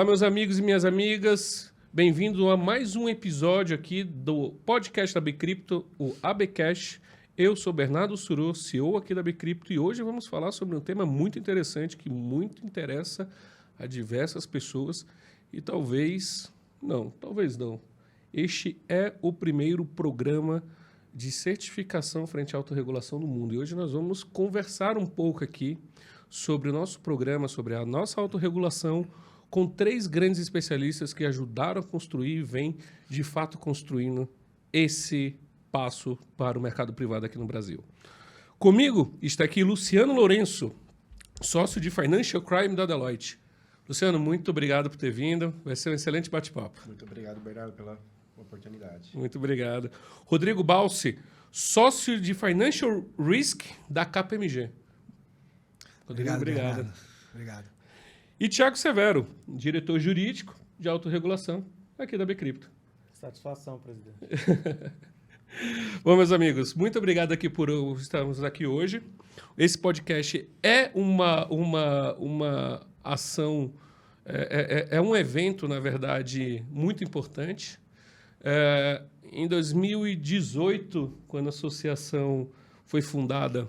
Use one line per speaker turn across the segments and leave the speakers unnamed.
Olá, meus amigos e minhas amigas. Bem-vindo a mais um episódio aqui do podcast da Bcrypto, o ABcast. Eu sou Bernardo Suro, CEO aqui da Bcrypto, e hoje vamos falar sobre um tema muito interessante que muito interessa a diversas pessoas e talvez não. Este é o primeiro programa de certificação frente à autorregulação no mundo. E hoje nós vamos conversar um pouco aqui sobre o nosso programa, sobre a nossa autorregulação, com 3 grandes especialistas que ajudaram a construir e vêm, de fato, construindo esse passo para o mercado privado aqui no Brasil. Comigo está aqui Luciano Lourenço, sócio de Financial Crime da Deloitte. Luciano, muito obrigado por ter vindo. Vai ser um excelente bate-papo.
Muito obrigado, Bernardo, pela oportunidade.
Muito obrigado. Rodrigo Balsi, sócio de Financial Risk da KPMG. Rodrigo, obrigado.
Obrigado.
E Thiago Severo, diretor jurídico de autorregulação aqui da Bcrypto.
Satisfação, presidente.
Bom, meus amigos, muito obrigado aqui por estarmos aqui hoje. Esse podcast é uma ação, é um evento, na verdade, muito importante. Em 2018, quando a associação foi fundada,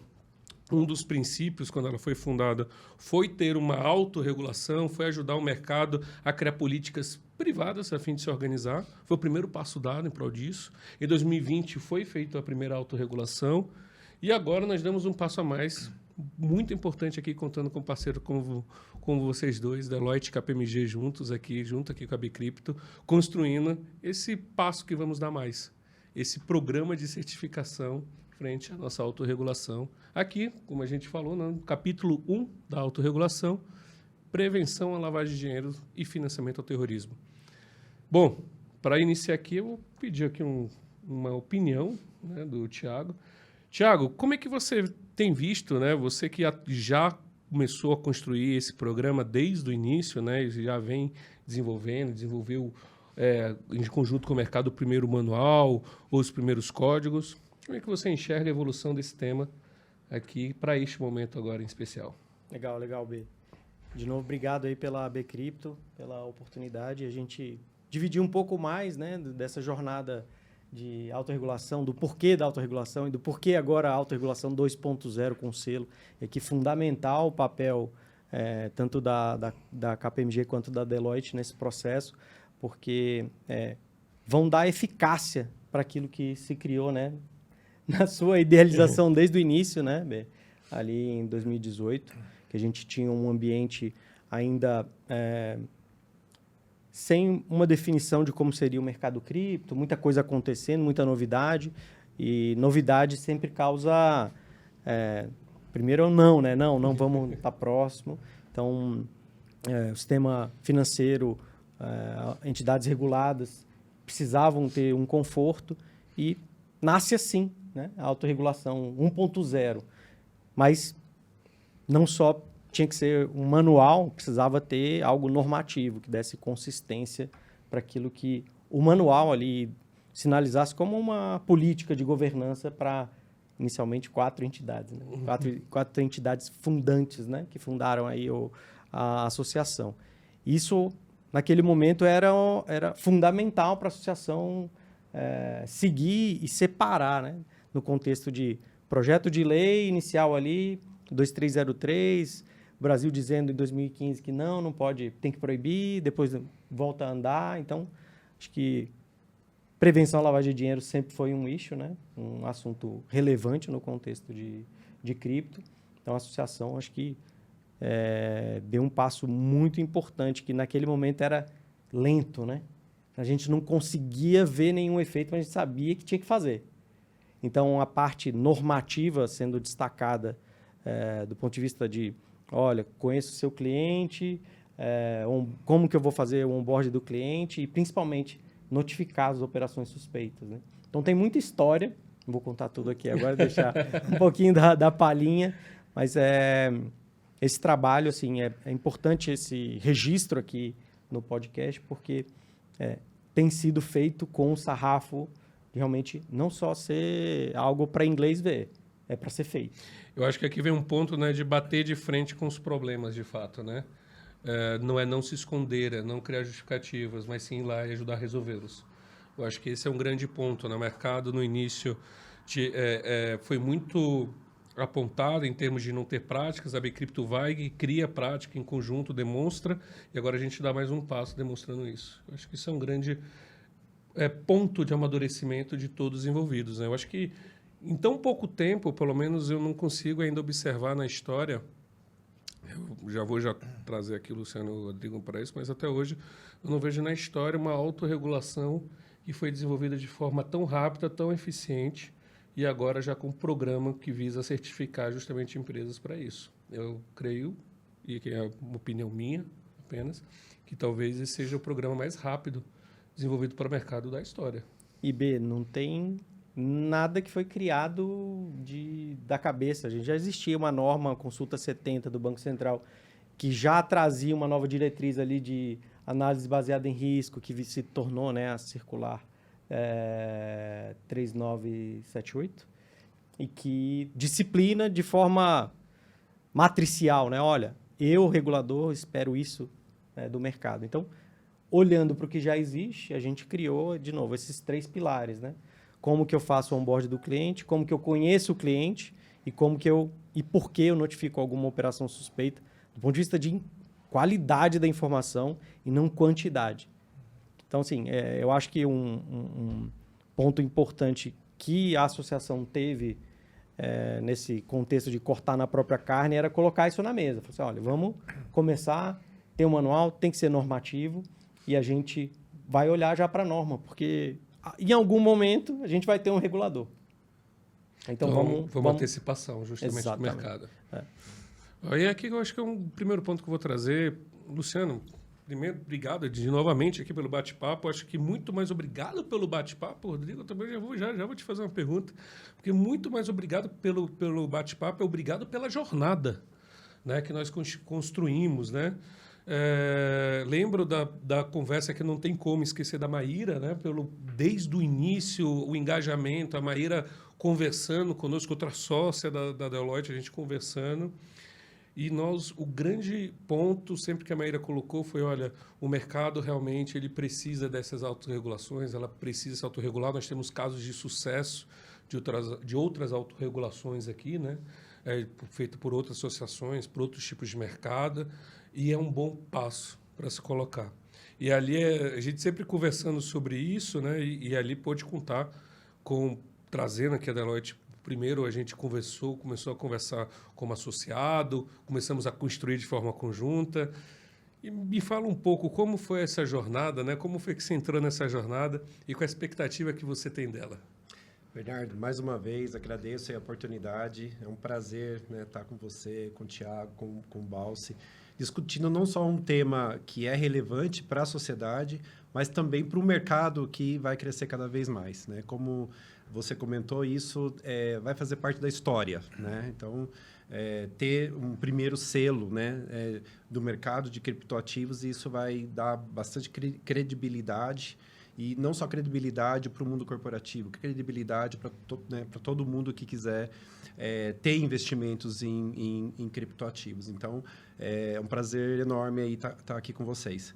um dos princípios, quando ela foi fundada, foi ter uma autorregulação, foi ajudar o mercado a criar políticas privadas a fim de se organizar. Foi o primeiro passo dado em prol disso. Em 2020 foi feita a primeira autorregulação e agora nós damos um passo a mais, muito importante aqui, contando com um parceiro como vocês dois, Deloitte e KPMG junto aqui com a Bcrypto, construindo esse passo que vamos dar mais, esse programa de certificação frente à nossa autorregulação. Aqui, como a gente falou, no capítulo 1 da autorregulação, prevenção à lavagem de dinheiro e financiamento ao terrorismo. Bom, para iniciar aqui, eu vou pedir aqui uma opinião, né, do Thiago. Thiago, como é que você tem visto, né, você que já começou a construir esse programa desde o início, né, e já vem desenvolveu em conjunto com o mercado o primeiro manual, os primeiros códigos. Como é que você enxerga a evolução desse tema aqui para este momento agora em especial?
Legal, B. De novo, obrigado aí pela Bcrypto, pela oportunidade. A gente dividir um pouco mais, né, dessa jornada de autorregulação, do porquê da autorregulação e do porquê agora a autorregulação 2.0 com selo. É que fundamental o papel tanto da KPMG quanto da Deloitte nesse processo, porque vão dar eficácia para aquilo que se criou, né, na sua idealização desde o início, né, B? Ali em 2018, que a gente tinha um ambiente ainda sem uma definição de como seria o mercado cripto, muita coisa acontecendo, muita novidade, e novidade sempre causa, primeiro não, né? Não vamos estar próximo. Então, o sistema financeiro, entidades reguladas precisavam ter um conforto e nasce assim, né? A autorregulação 1.0, mas não só tinha que ser um manual, precisava ter algo normativo que desse consistência para aquilo que o manual ali sinalizasse como uma política de governança para, inicialmente, 4 entidades, né? Quatro entidades fundantes, né, que fundaram aí a associação. Isso, naquele momento, era fundamental para a associação seguir e separar, né? No contexto de projeto de lei inicial ali, 2303, Brasil dizendo em 2015 que não pode, tem que proibir, depois volta a andar. Então, acho que prevenção à lavagem de dinheiro sempre foi um issue, né? Um assunto relevante no contexto de cripto. Então, a associação, acho que deu um passo muito importante, que naquele momento era lento, né? A gente não conseguia ver nenhum efeito, mas a gente sabia que tinha que fazer. Então, a parte normativa sendo destacada do ponto de vista de, olha, conheço o seu cliente, como que eu vou fazer o onboard do cliente e, principalmente, notificar as operações suspeitas, né? Então, tem muita história, não vou contar tudo aqui agora, deixar um pouquinho da palhinha, mas esse trabalho, assim, é importante esse registro aqui no podcast, porque tem sido feito com o sarrafo realmente não só ser algo para inglês ver, é para ser feito.
Eu acho que aqui vem um ponto, né, de bater de frente com os problemas, de fato, né? não é não se esconder, é não criar justificativas, mas sim ir lá e ajudar a resolvê-los. Eu acho que esse é um grande ponto. No mercado, no início, foi muito apontado em termos de não ter práticas. A Bcrypto vai e cria prática em conjunto, demonstra, e agora a gente dá mais um passo demonstrando isso. Eu acho que isso é um grande ponto de amadurecimento de todos os envolvidos, né? Eu acho que em tão pouco tempo, pelo menos eu não consigo ainda observar na história. Eu já vou trazer aqui o Luciano e o Rodrigo para isso, mas até hoje eu não vejo na história uma autorregulação que foi desenvolvida de forma tão rápida, tão eficiente, e agora já com um programa que visa certificar justamente empresas para isso. Eu creio, e que é uma opinião minha apenas, que talvez esse seja o programa mais rápido desenvolvido para o mercado da história.
E B, não tem nada que foi criado da cabeça. A gente já existia uma norma, a Consulta 70 do Banco Central, que já trazia uma nova diretriz ali de análise baseada em risco, que se tornou, né, a circular 3978, e que disciplina de forma matricial, né? Olha, eu, regulador, espero isso, né, do mercado. Então, olhando para o que já existe, a gente criou, de novo, esses 3 pilares, né? Como que eu faço o onboard do cliente, como que eu conheço o cliente e por que eu notifico alguma operação suspeita, do ponto de vista de qualidade da informação e não quantidade. Então, assim, eu acho que um ponto importante que a associação teve nesse contexto de cortar na própria carne era colocar isso na mesa. Falar assim, olha, vamos começar, ter um manual, tem que ser normativo e a gente vai olhar já para a norma, porque em algum momento a gente vai ter um regulador. Então vamos
antecipação justamente
Exatamente.
do mercado. Aí aqui eu acho que é um primeiro ponto que eu vou trazer. Luciano, primeiro, obrigado novamente aqui pelo bate-papo. Acho que muito mais obrigado pelo bate-papo. Rodrigo, eu também já vou te fazer uma pergunta. Porque muito mais obrigado pelo bate-papo, obrigado pela jornada, né, que nós construímos, né? Lembro da conversa que não tem como esquecer da Maíra, né? Desde o início, o engajamento, a Maíra conversando conosco, outra sócia da Deloitte, a gente conversando. E o grande ponto, sempre que a Maíra colocou, foi, olha, o mercado realmente ele precisa dessas autorregulações, ela precisa se autorregular. Nós temos casos de sucesso de outras autorregulações aqui, né? Feito por outras associações, por outros tipos de mercado, e é um bom passo para se colocar. E ali a gente sempre conversando sobre isso, né? E ali pôde contar trazendo aqui a Deloitte. Primeiro a gente começou a conversar como associado, começamos a construir de forma conjunta. E me fala um pouco como foi essa jornada, né? Como foi que você entrou nessa jornada e qual a expectativa que você tem dela?
Bernardo, mais uma vez agradeço a oportunidade. É um prazer, né, estar com você, com o Thiago, com o Balsi, discutindo não só um tema que é relevante para a sociedade, mas também para o mercado que vai crescer cada vez mais, né? Como você comentou, isso vai fazer parte da história, né? Então, ter um primeiro selo, né, do mercado de criptoativos, isso vai dar bastante credibilidade, e não só credibilidade para o mundo corporativo, credibilidade para todo mundo que quiser ter investimentos em criptoativos. Então, é um prazer enorme estar aqui com vocês.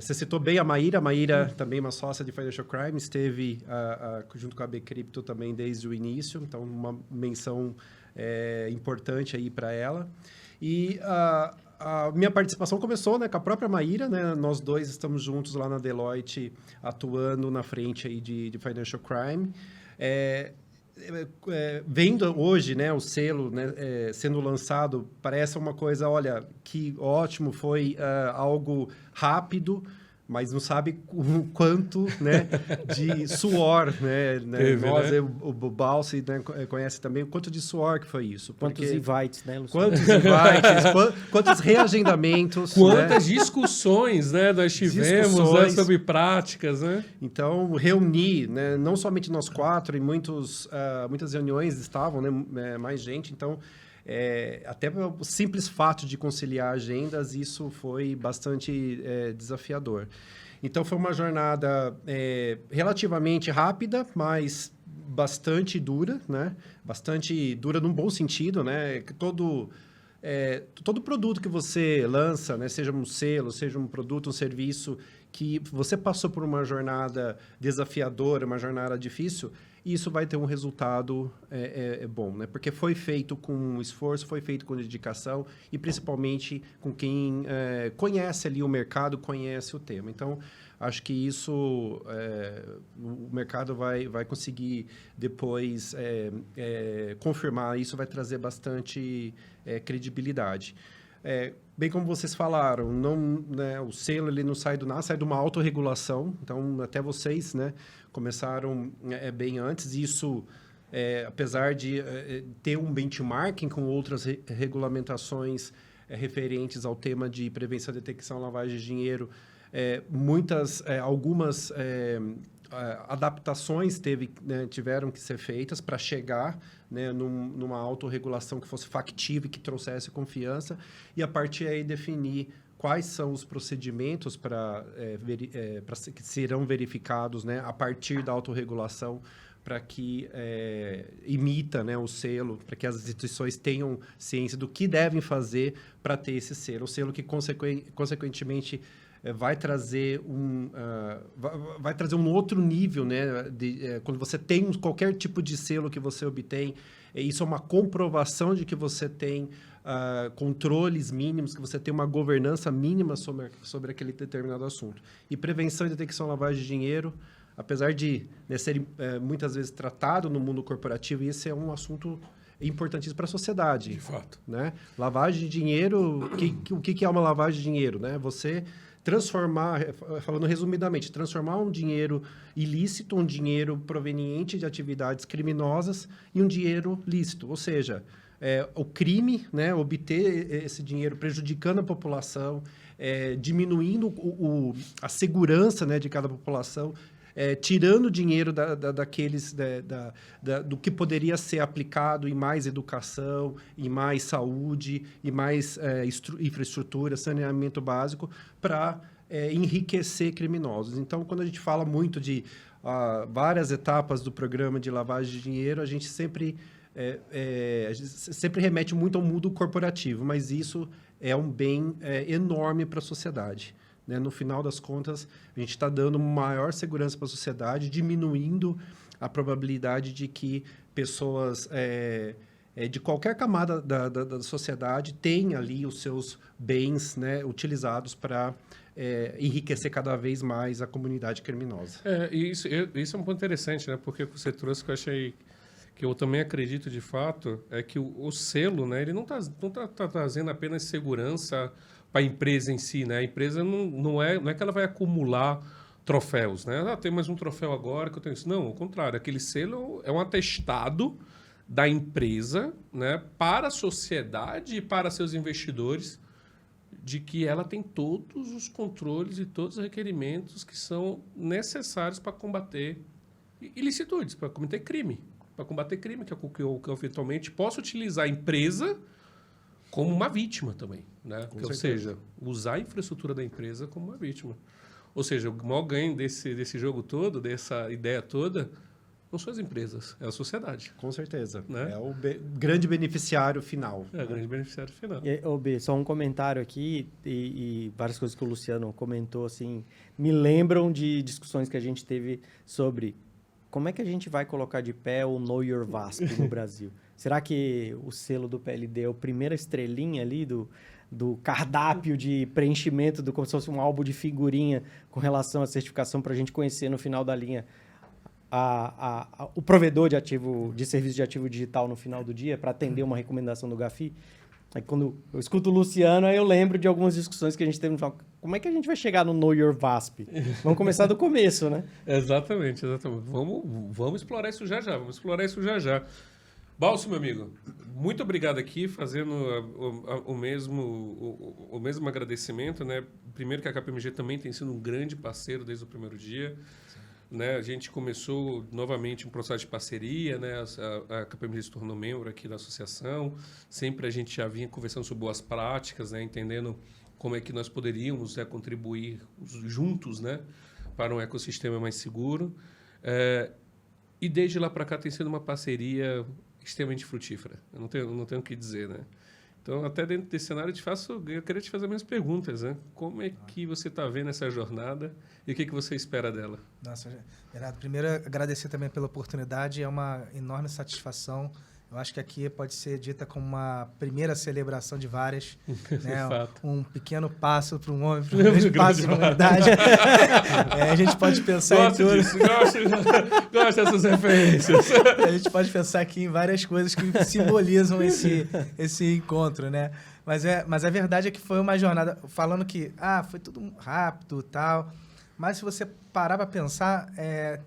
Você citou bem a Maíra. A Maíra também é uma sócia de Financial Crime, esteve junto com a Bcrypto também desde o início, então uma menção importante aí para ela. E a minha participação começou, né, com a própria Maíra, né? Nós dois estamos juntos lá na Deloitte, atuando na frente aí de Financial Crime. Vendo hoje, né, o selo, né, sendo lançado, parece uma coisa, olha, que ótimo, foi algo rápido, mas não sabe o quanto, né, de suor, né? Nós, né? O Balsi, né, conhece também o quanto de suor que foi isso.
Quantos invites, né, Luciano?
Quantos invites, quantos reagendamentos.
Quantas discussões, né, nós tivemos, né, sobre práticas, né?
Então, reunir, né, não somente nós 4, em muitas reuniões estavam, né, mais gente, então... até o simples fato de conciliar agendas, isso foi bastante desafiador. Então, foi uma jornada relativamente rápida, mas bastante dura, né? Bastante dura num bom sentido, né? todo produto que você lança, né, seja um selo, seja um produto, um serviço, que você passou por uma jornada desafiadora, uma jornada difícil, isso vai ter um resultado bom, né? Porque foi feito com esforço, foi feito com dedicação e principalmente com quem conhece ali o mercado, conhece o tema. Então, acho que isso o mercado vai conseguir depois confirmar, isso vai trazer bastante credibilidade. Bem como vocês falaram, né, o selo ele não sai do nada, sai de uma autorregulação. Então, até vocês, né, começaram bem antes. Isso, apesar de ter um benchmarking com outras regulamentações referentes ao tema de prevenção, detecção, lavagem de dinheiro, algumas adaptações tiveram que ser feitas para chegar, né, numa autorregulação que fosse factível e que trouxesse confiança, e a partir aí definir quais são os procedimentos que serão verificados, né, a partir da autorregulação, para que imita, né, o selo, para que as instituições tenham ciência do que devem fazer para ter esse selo. O selo que, consequentemente, vai trazer um outro nível, né? Quando você tem qualquer tipo de selo que você obtém, isso é uma comprovação de que você tem controles mínimos, que você tem uma governança mínima sobre aquele determinado assunto. E prevenção e detecção da lavagem de dinheiro, apesar de, né, ser muitas vezes tratado no mundo corporativo, esse é um assunto importantíssimo para a sociedade.
De fato.
Né? Lavagem de dinheiro, o que é uma lavagem de dinheiro? Né? Você transformar, falando resumidamente, transformar um dinheiro ilícito, um dinheiro proveniente de atividades criminosas, em um dinheiro lícito. Ou seja, o crime, né, obter esse dinheiro prejudicando a população, diminuindo a segurança, né, de cada população, tirando dinheiro daqueles do que poderia ser aplicado em mais educação, em mais saúde, em mais infraestrutura, saneamento básico, para enriquecer criminosos. Então, quando a gente fala muito de várias etapas do programa de lavagem de dinheiro, a gente sempre remete muito ao mundo corporativo, mas isso é um bem enorme para a sociedade. Né? No final das contas, a gente está dando maior segurança para a sociedade, diminuindo a probabilidade de que pessoas de qualquer camada da sociedade tenham ali os seus bens, né, utilizados para enriquecer cada vez mais a comunidade criminosa.
Isso é um ponto interessante, né? Porque você trouxe que eu achei, que eu também acredito de fato, é que o selo, né, ele não tá trazendo apenas segurança para a empresa em si, né? A empresa não é que ela vai acumular troféus, né? Tem mais um troféu agora que eu tenho isso. Não, ao contrário, aquele selo é um atestado da empresa, né, para a sociedade e para seus investidores, de que ela tem todos os controles e todos os requerimentos que são necessários para combater ilicitudes, para cometer crime, para combater crime, que eu eventualmente posso utilizar a empresa como uma vítima também, né? Ou seja, usar a infraestrutura da empresa como uma vítima. Ou seja, o maior ganho desse jogo todo, dessa ideia toda, não são as empresas, é a sociedade.
Com certeza.
Né?
É o grande beneficiário final.
É o grande beneficiário final.
E, B, só um comentário aqui e várias coisas que o Luciano comentou, assim, me lembram de discussões que a gente teve sobre como é que a gente vai colocar de pé o Know Your VASP no Brasil. Será que o selo do PLD é a primeira estrelinha ali do cardápio de preenchimento, como se fosse um álbum de figurinha com relação à certificação para a gente conhecer no final da linha o provedor de serviço de ativo digital no final do dia para atender uma recomendação do GAFI? Aí quando eu escuto o Luciano, aí eu lembro de algumas discussões que a gente teve no final. Como é que a gente vai chegar no Know Your VASP? Vamos começar do começo, né?
Exatamente. Vamos explorar isso já já. Balso, meu amigo, muito obrigado aqui, fazendo o mesmo agradecimento, né? Primeiro que a KPMG também tem sido um grande parceiro desde o primeiro dia. Né? A gente começou novamente um processo de parceria, né? A KPMG se tornou membro aqui da associação. Sempre a gente já vinha conversando sobre boas práticas, né? Entendendo como é que nós poderíamos contribuir juntos, né? Para um ecossistema mais seguro. E desde lá para cá tem sido uma parceria extremamente frutífera. Eu não tenho o que dizer, né? Então, até dentro desse cenário, eu queria te fazer algumas perguntas, né? Como é que você está vendo essa jornada e o que você espera dela?
Nossa, Renato, primeiro agradecer também pela oportunidade, é uma enorme satisfação. Eu acho que aqui pode ser dita como uma primeira celebração de várias, né? Um pequeno passo para um homem, para um grande passo para a humanidade. A gente pode pensar
gosto disso, gosto dessas referências.
A gente pode pensar aqui em várias coisas que simbolizam esse encontro, né? Mas a verdade é que foi uma jornada, falando que foi tudo rápido e tal, mas se você parar para pensar,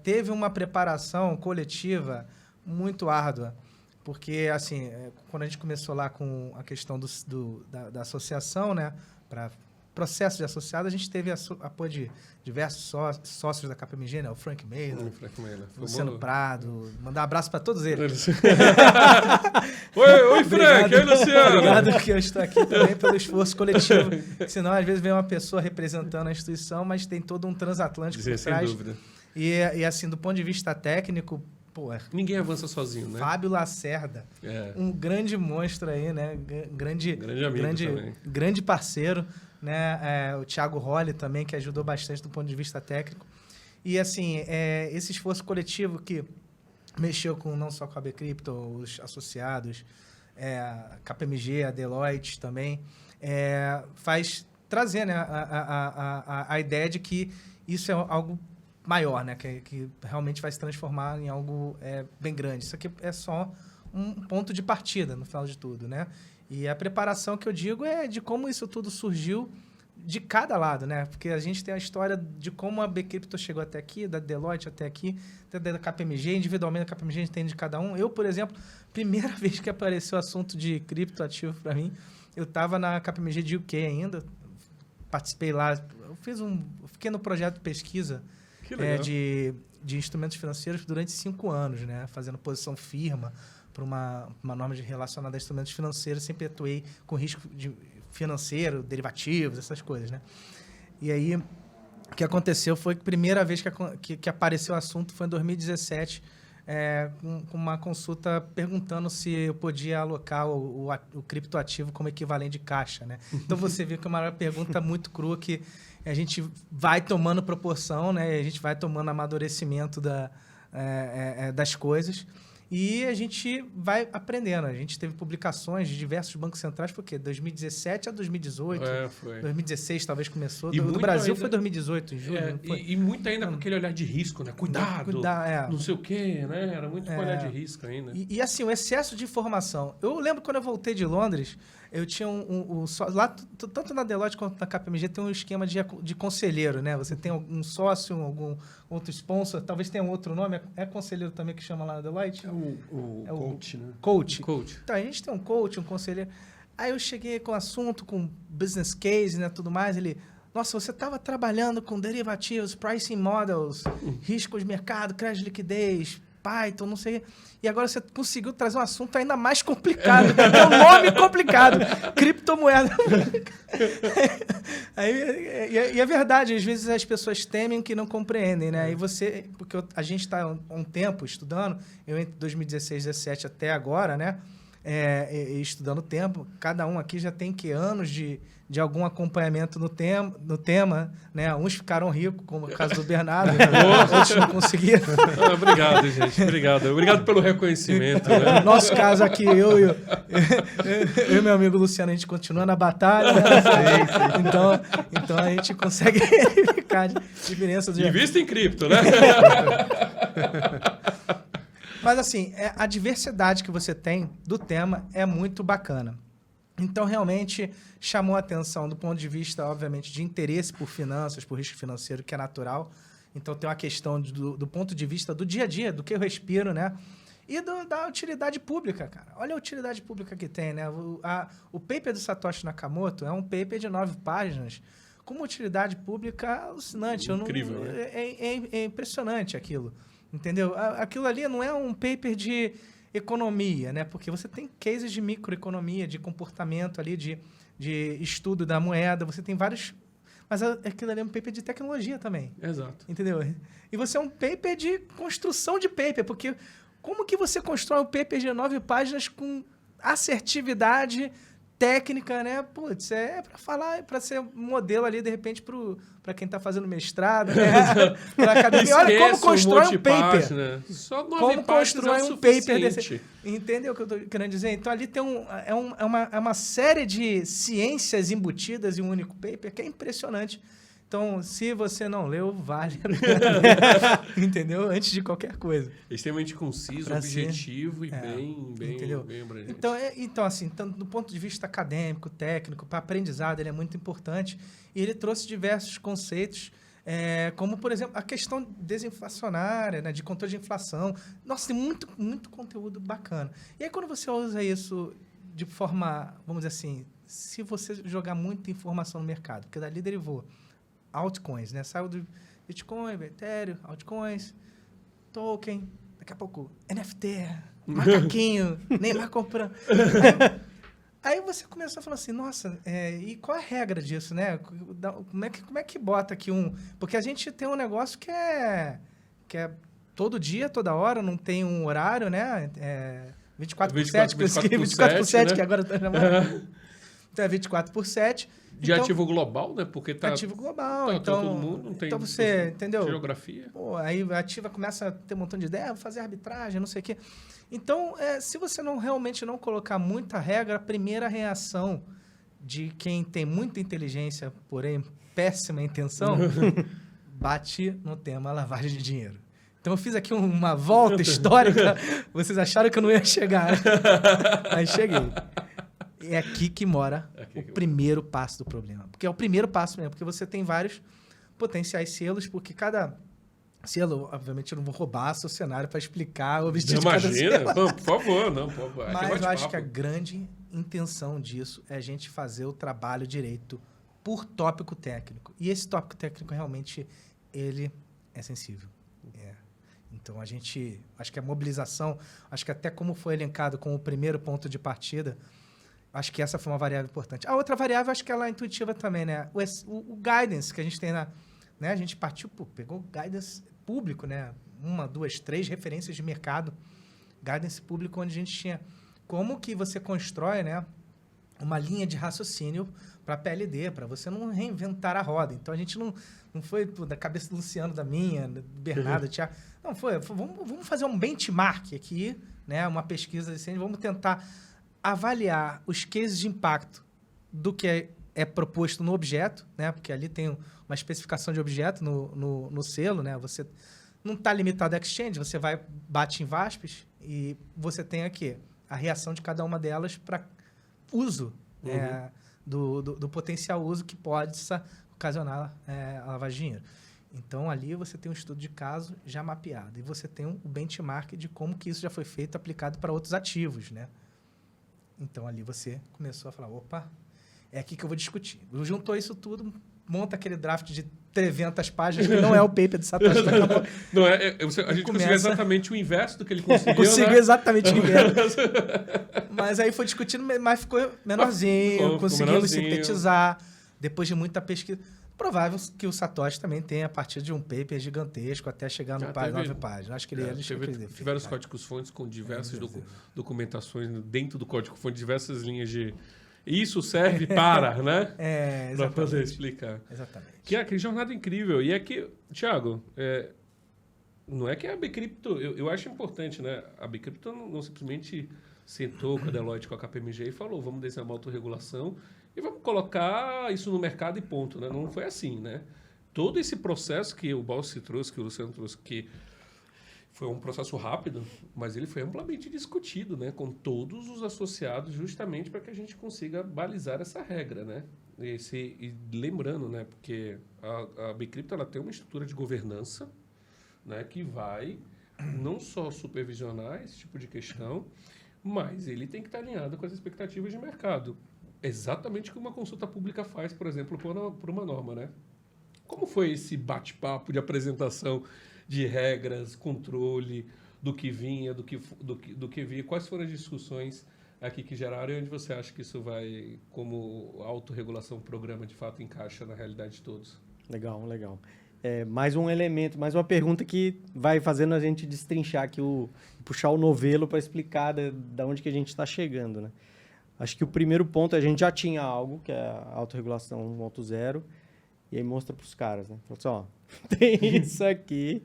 teve uma preparação coletiva muito árdua. Porque, assim, quando a gente começou lá com a questão da associação, né, para processo de associado, a gente teve apoio de diversos sócios da KPMG, né, o Frank Mailer, o Luciano Prado, mandar um abraço para todos eles.
Oi, Frank, oi, Luciano.
Obrigado que eu estou aqui também pelo esforço coletivo, senão às vezes vem uma pessoa representando a instituição, mas tem todo um transatlântico por trás.
Sem dúvida.
E, assim, do ponto de vista técnico,
ninguém avança sozinho, né?
Fábio Lacerda, um grande monstro aí, né? Grande amigo grande parceiro, né? O Thiago Rolli também, que ajudou bastante do ponto de vista técnico. E, assim, esse esforço coletivo que mexeu não só com a Bcrypto, os associados, a KPMG, a Deloitte também, faz trazer, né, a ideia de que isso é algo maior, né? Que realmente vai se transformar em algo bem grande. Isso aqui é só um ponto de partida, no final de tudo, né? E a preparação que eu digo é de como isso tudo surgiu de cada lado, né? Porque a gente tem a história de como a Bcrypto chegou até aqui, da Deloitte até aqui, até da KPMG, individualmente a KPMG a gente tem de cada um. Eu, por exemplo, primeira vez que apareceu o assunto de criptoativo para mim, eu estava na KPMG de UK ainda, participei lá, fiquei no projeto de pesquisa de instrumentos financeiros durante 5 anos, né? Fazendo posição firma para uma norma relacionada a instrumentos financeiros. Sempre atuei com risco financeiro, derivativos, essas coisas, né? E aí, o que aconteceu foi que a primeira vez que apareceu o assunto foi em 2017, com uma consulta perguntando se eu podia alocar o criptoativo como equivalente de caixa, né? Então, você vê que é uma pergunta muito crua que a gente vai tomando proporção, né? A gente vai tomando amadurecimento das coisas e a gente vai aprendendo. A gente teve publicações de diversos bancos centrais, porque 2017 a 2018, 2016 talvez começou. No Brasil ainda, foi 2018, em julho.
E muito ainda com aquele olhar de risco, né? Cuidado, não sei o quê, né? Era muito com olhar de risco ainda.
E assim, o excesso de informação. Eu lembro quando eu voltei de Londres, eu tinha lá, tanto na Deloitte quanto na KPMG, tem um esquema de conselheiro, né? Você tem um sócio, algum outro sponsor, talvez tenha um outro nome, conselheiro também que chama lá na Deloitte?
O coach, né?
Coach. Então, a gente tem um coach, um conselheiro. Aí eu cheguei com o assunto, com business case, né, tudo mais, ele... Nossa, você estava trabalhando com derivativos, pricing models, riscos de mercado, crédito de liquidez, Python, não sei... E agora você conseguiu trazer um assunto ainda mais complicado. Tem um nome complicado. Criptomoeda. E é verdade, às vezes as pessoas temem que não compreendem, né? Porque a gente está há um tempo estudando, eu entre 2016 e 2017 até agora, né? Estudando o tempo, cada um aqui já tem anos de algum acompanhamento no tema, né? Uns ficaram ricos, como o caso do Bernardo, outros não conseguiram.
Obrigado, gente. Obrigado pelo reconhecimento. Né?
No nosso caso aqui, eu e meu amigo Luciano, a gente continua na batalha. Né? Então a gente consegue verificar a diferença.
Invista em cripto, né?
Mas, assim, a diversidade que você tem do tema é muito bacana. Então, realmente, chamou a atenção do ponto de vista, obviamente, de interesse por finanças, por risco financeiro, que é natural. Então, tem uma questão do ponto de vista do dia a dia, do que eu respiro, né? E da utilidade pública, cara. Olha a utilidade pública que tem, né? O paper do Satoshi Nakamoto é um paper de 9 páginas, com uma utilidade pública alucinante.
Incrível, né?
É impressionante aquilo. Entendeu? Aquilo ali não é um paper de economia, né? Porque você tem cases de microeconomia, de comportamento ali, de estudo da moeda, você tem vários... Mas aquilo ali é um paper de tecnologia também.
Exato.
Entendeu? E você é um paper de construção de paper, porque como que você constrói um paper de 9 páginas com assertividade, técnica, né? Putz, é para falar, para ser modelo ali, de repente, para quem está fazendo mestrado, né? Pra academia. Olha como constrói um paper.
Né? Só 9
como constrói um paper
desse.
Entendeu o que eu estou querendo dizer? Então, ali tem uma série de ciências embutidas em um único paper que é impressionante. Então, se você não leu, vale. Entendeu? Antes de qualquer coisa.
Extremamente conciso, objetivo e bem abrangente.
Então, assim, do ponto de vista acadêmico, técnico, para aprendizado, ele é muito importante. E ele trouxe diversos conceitos, como, por exemplo, a questão desinflacionária, né, de controle de inflação. Nossa, tem muito conteúdo bacana. E aí, quando você usa isso de forma, vamos dizer assim, se você jogar muita informação no mercado, porque dali derivou altcoins, né? Saiu do Bitcoin, Ethereum, altcoins, token, daqui a pouco NFT, macaquinho, Neymar comprando. Aí você começou a falar assim, nossa, e qual é a regra disso, né? Como é que bota aqui um... Porque a gente tem um negócio que é todo dia, toda hora, não tem um horário, né? 24/7, 24/7, né? Que agora tá chamando. Então é 24/7.
De ativo global, né? Porque tá...
Ativo global.
Então todo mundo, não tem...
Então você, entendeu?
Geografia.
Pô, aí a ativa começa a ter um montão de ideia, vou fazer arbitragem, não sei o quê. Então, se você realmente não colocar muita regra, a primeira reação de quem tem muita inteligência, porém péssima intenção, bate no tema lavagem de dinheiro. Então, eu fiz aqui uma volta histórica. Vocês acharam que eu não ia chegar. Aí cheguei. É aqui que mora o primeiro passo do problema. Porque é o primeiro passo mesmo, porque você tem vários potenciais selos, porque cada selo, obviamente, eu não vou roubar seu cenário para explicar o objetivo de cada selo.
Imagina, por favor, não.
Mas eu acho que a grande intenção disso é a gente fazer o trabalho direito por tópico técnico. E esse tópico técnico, realmente, ele é sensível. Então, a gente... Acho que a mobilização, acho que até como foi elencado como o primeiro ponto de partida, acho que essa foi uma variável importante. A outra variável, acho que ela é intuitiva também, né? O guidance que a gente tem né? A gente pegou o guidance público, né? 1, 2, 3 referências de mercado. Guidance público, onde a gente tinha como que você constrói, né? Uma linha de raciocínio para a PLD, para você não reinventar a roda. Então, a gente não foi da cabeça do Luciano, da minha, do Bernardo, do Thiago. Não, vamos fazer um benchmark aqui, né? Uma pesquisa assim, vamos tentar avaliar os cases de impacto do que é proposto no objeto, né? Porque ali tem uma especificação de objeto no selo, né? Você não está limitado a exchange, você bate em VASPs e você tem aqui a reação de cada uma delas para uso do potencial uso que pode ocasionar a lavagem de dinheiro. Então, ali você tem um estudo de caso já mapeado e você tem o benchmark de como que isso já foi feito aplicado para outros ativos, né? Então, ali você começou a falar, opa, é aqui que eu vou discutir. Juntou isso tudo, monta aquele draft de 300 páginas, que não é o paper do Satoshi Nakamoto.
Não a gente conseguiu exatamente o inverso do que ele conseguiu,
Conseguiu exatamente o inverso. Mas aí foi discutindo, mas ficou menorzinho, conseguimos sintetizar, depois de muita pesquisa. Provável que o Satoshi também tenha a partir de um paper gigantesco até chegar no 9 páginas. Acho que
tiveram os códigos-fontes com diversas documentações dentro do código-fonte, diversas linhas de... Isso serve para, né? Para poder explicar.
Exatamente.
Que jornada incrível. E é que, Thiago, não é que a Bcrypto... Eu acho importante, né? A Bcrypto não simplesmente sentou com a Deloitte, com a KPMG e falou, vamos desenhar uma autorregulação e vamos colocar isso no mercado e ponto, né? Não foi assim, né? Todo esse processo que o Balsi trouxe, que o Luciano trouxe, que foi um processo rápido, mas ele foi amplamente discutido, né? Com todos os associados, justamente para que a gente consiga balizar essa regra, né? E lembrando, né? Porque a Bcrypto, ela tem uma estrutura de governança, né? Que vai não só supervisionar esse tipo de questão, mas ele tem que estar alinhado com as expectativas de mercado. Exatamente o que uma consulta pública faz, por exemplo, por uma norma, né? Como foi esse bate-papo de apresentação de regras, controle do que vinha, do que via? Quais foram as discussões aqui que geraram e onde você acha que isso vai, como autorregulação, programa, de fato, encaixa na realidade de todos?
Legal. Mais um elemento, mais uma pergunta que vai fazendo a gente destrinchar aqui, puxar o novelo para explicar da onde que a gente está chegando, né? Acho que o primeiro ponto, a gente já tinha algo, que é a autorregulação 1.0, e aí mostra para os caras, né? Falou assim, ó, tem isso aqui,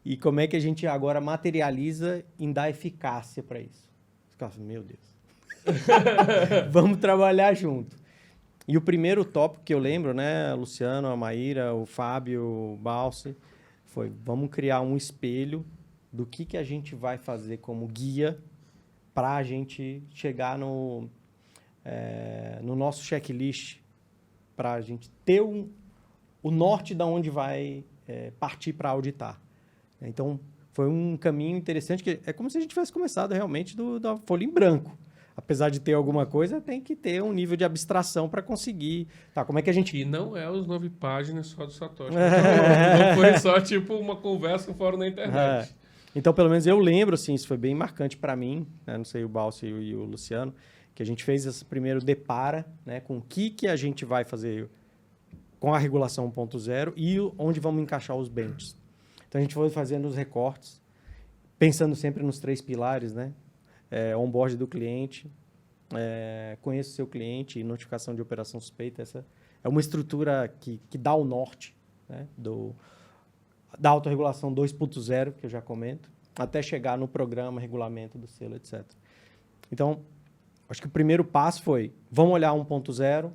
e como é que a gente agora materializa em dar eficácia para isso? Os caras falam, meu Deus. Vamos trabalhar junto. E o primeiro tópico que eu lembro, né, Luciano, a Maíra, o Fábio, o Balsi, foi, vamos criar um espelho do que a gente vai fazer como guia para a gente chegar no nosso checklist, para a gente ter o norte de onde vai partir para auditar. Então, foi um caminho interessante, que é como se a gente tivesse começado realmente da folha em branco. Apesar de ter alguma coisa, tem que ter um nível de abstração para conseguir. Tá, como é que a gente...
E não é os 9 páginas só do Satoshi. Não foi só tipo uma conversa fora na internet.
Então, pelo menos eu lembro, assim, isso foi bem marcante para mim, né? Não sei o Balsi e o Luciano, que a gente fez esse primeiro depara, né, com o que a gente vai fazer com a regulação 1.0 e onde vamos encaixar os benches. Então, a gente foi fazendo os recortes, pensando sempre nos 3 pilares, né? Onboard do cliente, conheça o seu cliente e notificação de operação suspeita. Essa é uma estrutura que dá o norte, né, da autorregulação 2.0, que eu já comento, até chegar no programa, regulamento do selo, etc. Então, acho que o primeiro passo foi, vamos olhar 1.0,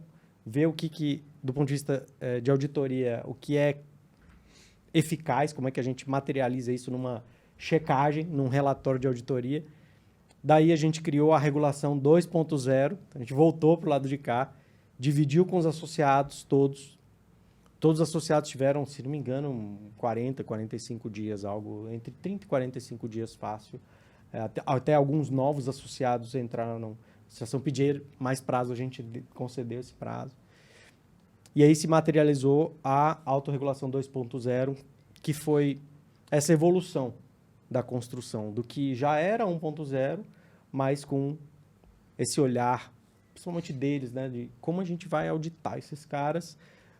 ver o que do ponto de vista de auditoria, o que é eficaz, como é que a gente materializa isso numa checagem, num relatório de auditoria. Daí a gente criou a regulação 2.0, a gente voltou para o lado de cá, dividiu com os associados todos. Todos os associados tiveram, se não me engano, 40, 45 dias, algo entre 30 e 45 dias fácil. Até alguns novos associados entraram, a associação pedir mais prazo, a gente concedeu esse prazo. E aí se materializou a autorregulação 2.0, que foi essa evolução da construção do que já era 1.0, mas com esse olhar, principalmente deles, né, de como a gente vai auditar esses caras,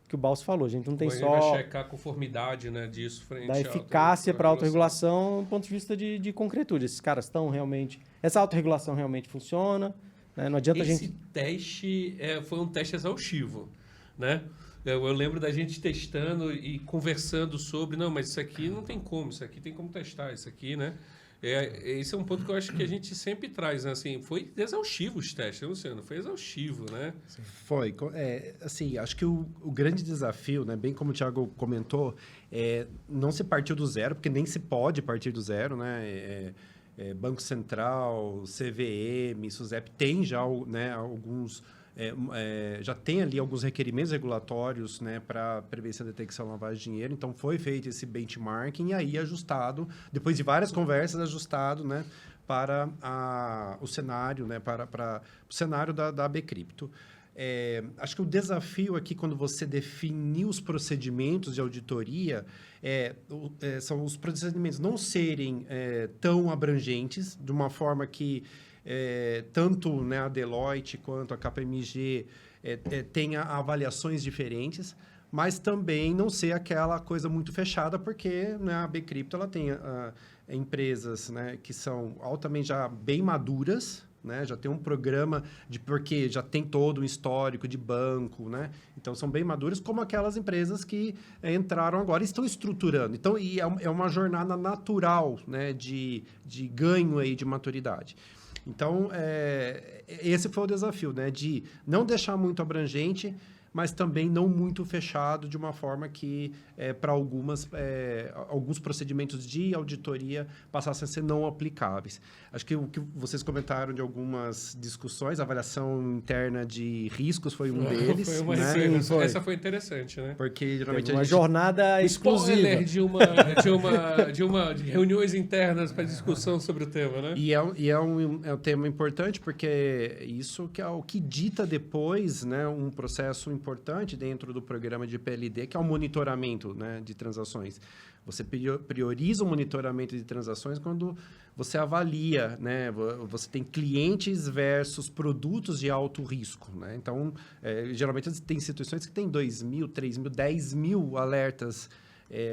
que o Balsi falou, a gente não tem
como
só...
A gente vai checar a conformidade, né, disso frente
da eficácia para a autorregulação do ponto de vista de concretude. Esses caras estão realmente... Essa autorregulação realmente funciona, né? Não adianta a gente...
Esse teste foi um teste exaustivo, né? Eu lembro da gente testando e conversando sobre, não, mas isso aqui não tem como, isso aqui tem como testar, isso aqui, né? Esse é um ponto que eu acho que a gente sempre traz, né? Assim, foi exaustivo os testes, né, Luciano? Foi exaustivo, né?
Foi. Assim, acho que o grande desafio, né, bem como o Thiago comentou, não se partiu do zero, porque nem se pode partir do zero, né? Banco Central, CVM, SUSEP tem já, né, alguns... já tem ali alguns requerimentos regulatórios, né, para prevenção e detecção da lavagem de dinheiro. Então, foi feito esse benchmarking e aí ajustado, depois de várias conversas, ajustado, né, para o cenário, né, para o cenário da AB Cripto. Acho que o desafio aqui, quando você definir os procedimentos de auditoria, são os procedimentos não serem tão abrangentes, de uma forma que tanto, né, a Deloitte quanto a KPMG tenha avaliações diferentes, mas também não ser aquela coisa muito fechada, porque, né, a AB Cripto ela tem empresas, né, que são altamente já bem maduras, né, já tem um programa porque já tem todo um histórico de banco, né? Então são bem maduras, como aquelas empresas que entraram agora e estão estruturando. Então, é uma jornada natural, né, de ganho aí de maturidade. Então, esse foi o desafio, né? De não deixar muito abrangente, mas também não muito fechado, de uma forma que, para alguns procedimentos de auditoria, passassem a ser não aplicáveis. Acho que o que vocês comentaram de algumas discussões, a avaliação interna de riscos foi um deles.
Essa foi interessante, né?
Porque, geralmente,
uma jornada exclusiva.
De reuniões internas para discussão sobre o tema, né?
E é um tema importante, porque isso que é o que dita depois, né, um processo importante dentro do programa de PLD, que é o monitoramento, né, de transações. Você prioriza o monitoramento de transações quando você avalia, né, você tem clientes versus produtos de alto risco, né? Então, geralmente tem instituições que têm 2.000, 3.000, 10.000 alertas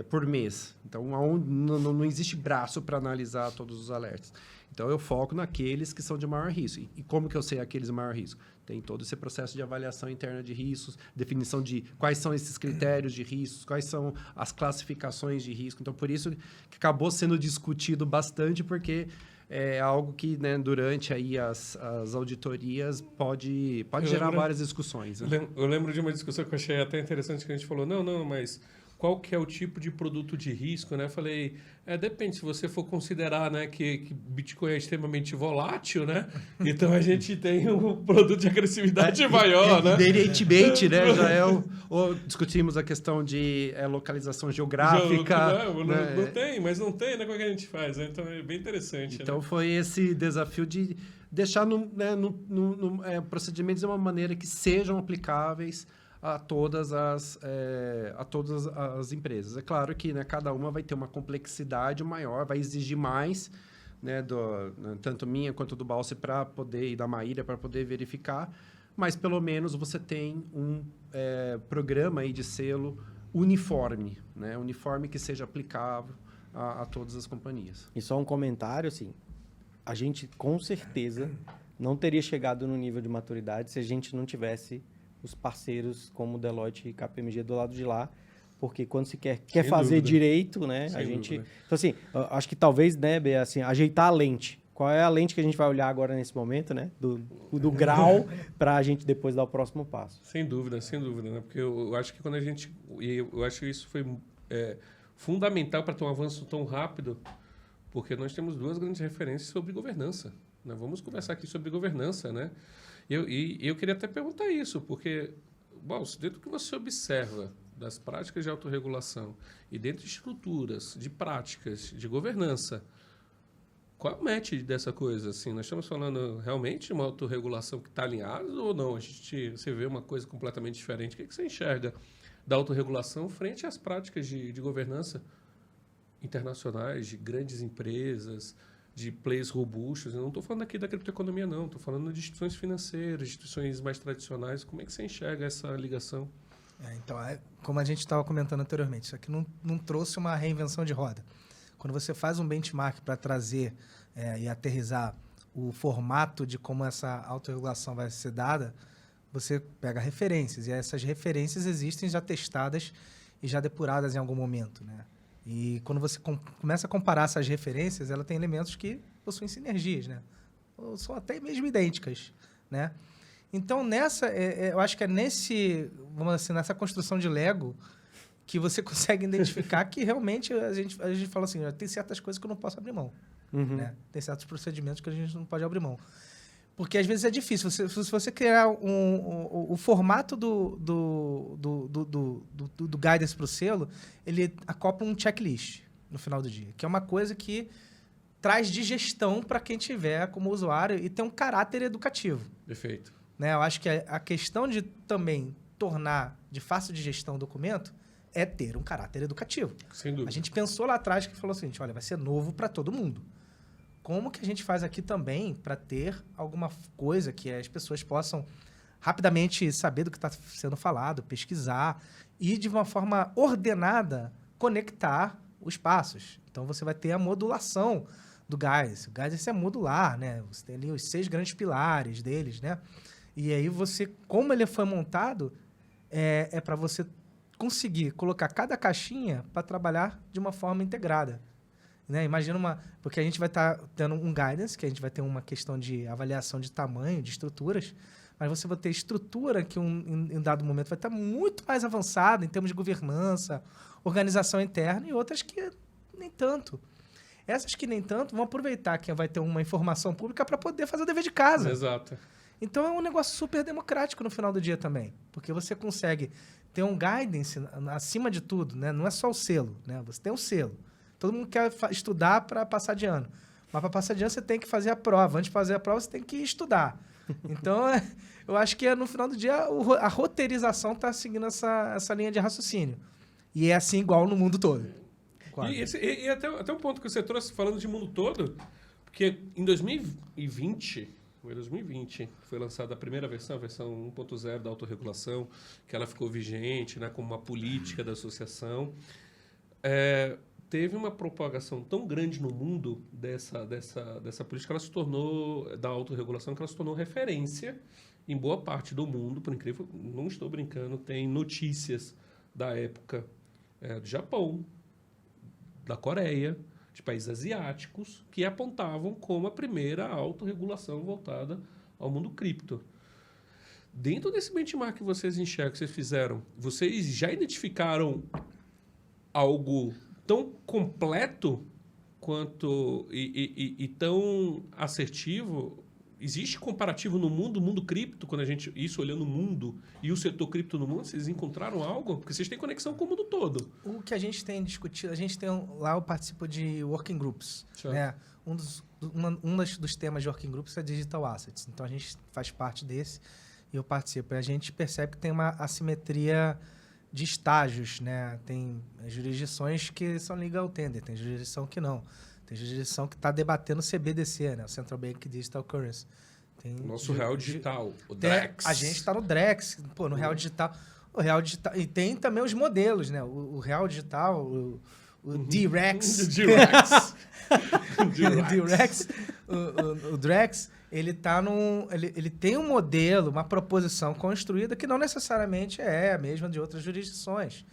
por mês. Então, não existe braço para analisar todos os alertas. Então, eu foco naqueles que são de maior risco. E como que eu sei aqueles de maior risco? Tem todo esse processo de avaliação interna de riscos, definição de quais são esses critérios de riscos, quais são as classificações de risco. Então, por isso que acabou sendo discutido bastante, porque é algo que, né, durante aí as auditorias pode gerar várias discussões. Né?
Eu lembro de uma discussão que eu achei até interessante, que a gente falou, não, mas qual que é o tipo de produto de risco, né? Eu falei, depende, se você for considerar, né, que Bitcoin é extremamente volátil, né? Então a gente tem um produto de agressividade maior, né?
Inerentemente, né? Já ou discutimos a questão de localização geográfica.
Não tem, mas não tem, né? Como é que a gente faz? Né? Então é bem interessante.
Então
né?
Foi esse desafio de deixar procedimentos de uma maneira que sejam aplicáveis a todas as empresas. É claro que, né, cada uma vai ter uma complexidade maior, vai exigir mais, né, tanto minha quanto do Balse e da Maíra para poder verificar, mas pelo menos você tem um programa aí de selo uniforme, né, uniforme que seja aplicável a todas as companhias.
E só um comentário, assim, a gente com certeza não teria chegado no nível de maturidade se a gente não tivesse os parceiros como Deloitte e KPMG do lado de lá, porque quando se quer fazer direito, né, a gente... Dúvida. Então, assim, acho que talvez, né, Bea, assim, ajeitar a lente. Qual é a lente que a gente vai olhar agora nesse momento, né, do grau, para a gente depois dar o próximo passo.
Sem dúvida, né, porque eu acho que quando a gente... Eu acho que isso foi fundamental para ter um avanço tão rápido, porque nós temos 2 grandes referências sobre governança. Né? Vamos conversar aqui sobre governança, né? Eu queria até perguntar isso, porque, bom, dentro do que você observa das práticas de autorregulação e dentro de estruturas, de práticas, de governança, qual é o match dessa coisa? Assim, nós estamos falando realmente de uma autorregulação que está alinhada ou não? Você vê uma coisa completamente diferente. O que você enxerga da autorregulação frente às práticas de governança internacionais, de grandes empresas, de players robustos? Eu não estou falando aqui da criptoeconomia, não. Estou falando de instituições financeiras, instituições mais tradicionais. Como é que você enxerga essa ligação?
Então, como a gente estava comentando anteriormente, isso aqui não trouxe uma reinvenção de roda. Quando você faz um benchmark para trazer e aterrissar o formato de como essa autorregulação vai ser dada, você pega referências. E essas referências existem já testadas e já depuradas em algum momento, né? E quando você começa a comparar essas referências, ela tem elementos que possuem sinergias, né? Ou são até mesmo idênticas, né? Então, eu acho que vamos assim, nessa construção de Lego que você consegue identificar que realmente a gente fala assim, tem certas coisas que eu não posso abrir mão, né? Tem certos procedimentos que a gente não pode abrir mão. Porque, às vezes, é difícil. Se você criar o formato do guidance para o selo, ele acopla um checklist no final do dia, que é uma coisa que traz digestão para quem tiver como usuário e tem um caráter educativo.
Perfeito.
Né? Eu acho que a questão de também tornar de fácil digestão o documento é ter um caráter educativo.
Sem dúvida.
A gente pensou lá atrás que falou o seguinte, olha, vai ser novo para todo mundo. Como que a gente faz aqui também para ter alguma coisa que as pessoas possam rapidamente saber do que está sendo falado, pesquisar e, de uma forma ordenada, conectar os passos. Então, você vai ter a modulação do guidance. O guidance é modular, né? Você tem ali os 6 grandes pilares deles, né? E aí, como ele foi montado, é para você conseguir colocar cada caixinha para trabalhar de uma forma integrada. Né? Imagina porque a gente vai estar tendo um guidance, que a gente vai ter uma questão de avaliação de tamanho, de estruturas, mas você vai ter estrutura que em dado momento vai estar muito mais avançada em termos de governança, organização interna e outras que nem tanto. Essas que nem tanto vão aproveitar que vai ter uma informação pública para poder fazer o dever de casa.
Exato.
Então é um negócio super democrático no final do dia também, porque você consegue ter um guidance acima de tudo, né? Não é só o selo, né? Você tem um selo. Todo mundo quer estudar para passar de ano. Mas para passar de ano você tem que fazer a prova. Antes de fazer a prova você tem que estudar. Então, eu acho que no final do dia a roteirização está seguindo essa linha de raciocínio. E é assim igual no mundo todo.
E até um ponto que você trouxe falando de mundo todo, porque em 2020 foi lançada a primeira versão, a versão 1.0 da autorregulação, que ela ficou vigente, né, como uma política da associação. teve uma propagação tão grande no mundo dessa política, ela se tornou, da autorregulação, que ela se tornou referência em boa parte do mundo, por incrível, não estou brincando, tem notícias da época do Japão, da Coreia, de países asiáticos, que apontavam como a primeira autorregulação voltada ao mundo cripto. Dentro desse benchmark que vocês enxergam, que vocês fizeram, vocês já identificaram algo tão completo quanto e tão assertivo? Existe comparativo no mundo cripto, quando a gente... Isso olhando o mundo e o setor cripto no mundo, vocês encontraram algo? Porque vocês têm conexão com o mundo todo.
O que a gente tem discutido... A gente tem lá, eu participo de working groups. Né? Um dos temas de working groups é digital assets. Então, a gente faz parte desse e eu participo. E a gente percebe que tem uma assimetria de estágios, né? Tem jurisdições que são legal tender, tem jurisdição que não. Tem jurisdição que está debatendo o CBDC, né? O Central Bank Digital Currency. Tem
nosso Real Digital, o DREX.
A gente está no DREX, no Real Digital. O Real Digital. E tem também os modelos, né? O Real Digital, o DREX. O DREX, ele tem um modelo, uma proposição construída que não necessariamente é a mesma de outras jurisdições.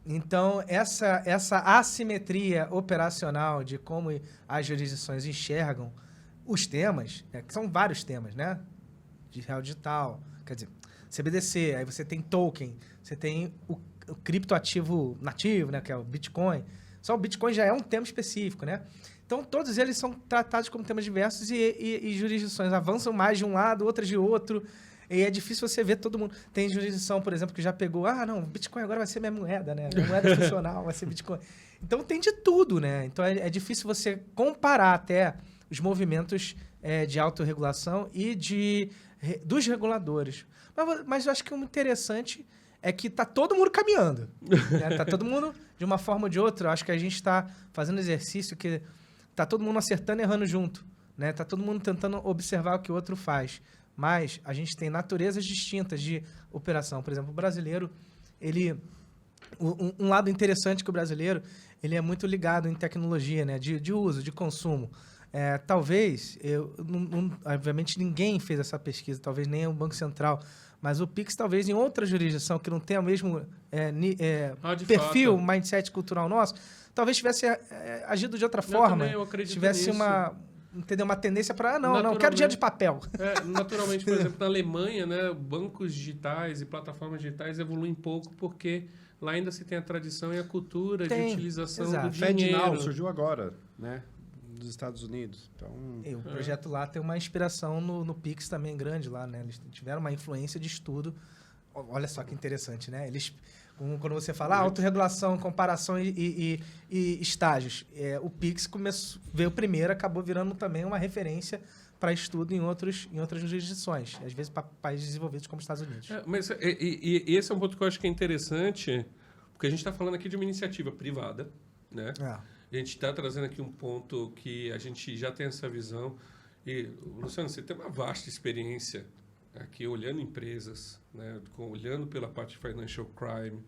Então, essa assimetria operacional de como as jurisdições enxergam os temas, né, que são vários temas, né? De real digital, quer dizer, CBDC, aí você tem token, você tem o criptoativo nativo, né, que é o Bitcoin. Só o Bitcoin já é um tema específico, né? Então, todos eles são tratados como temas diversos e jurisdições avançam mais de um lado, outras de outro. E é difícil você ver todo mundo. Tem jurisdição, por exemplo, que já pegou... não, Bitcoin agora vai ser minha moeda, né? Minha moeda funcional vai ser Bitcoin. Então, tem de tudo, né? Então, é difícil você comparar até os movimentos de autorregulação e dos reguladores. Mas eu acho que o interessante é que está todo mundo caminhando. Né? Tá todo mundo, de uma forma ou de outra. Eu acho que a gente está fazendo exercício que está todo mundo acertando e errando junto. Né? Tá todo mundo tentando observar o que o outro faz. Mas a gente tem naturezas distintas de operação. Por exemplo, o brasileiro, um lado interessante que o brasileiro, ele é muito ligado em tecnologia, né? De uso, de consumo. Talvez, obviamente ninguém fez essa pesquisa, talvez nem o Banco Central, mas o Pix talvez em outra jurisdição que não tenha o mesmo perfil, mindset cultural nosso, talvez tivesse agido de outra forma.
Eu acredito
tivesse
nisso.
uma tendência para, não quero dinheiro de papel.
Naturalmente, por exemplo, na Alemanha, né, bancos digitais e plataformas digitais evoluem pouco porque lá ainda se tem a tradição e a cultura de utilização do dinheiro.
FedNow surgiu agora, né, dos Estados Unidos. Então,
o projeto lá tem uma inspiração no Pix também grande lá, né? Eles tiveram uma influência de estudo. Olha só que interessante, né? Eles... Quando você fala autorregulação, comparação e estágios, o Pix veio primeiro, acabou virando também uma referência para estudo em outras jurisdições, às vezes para países desenvolvidos como os Estados Unidos.
Mas esse é um ponto que eu acho que é interessante, porque a gente está falando aqui de uma iniciativa privada, né? A gente está trazendo aqui um ponto que a gente já tem essa visão. E, Luciano, você tem uma vasta experiência aqui olhando empresas, né, olhando pela parte de financial crime,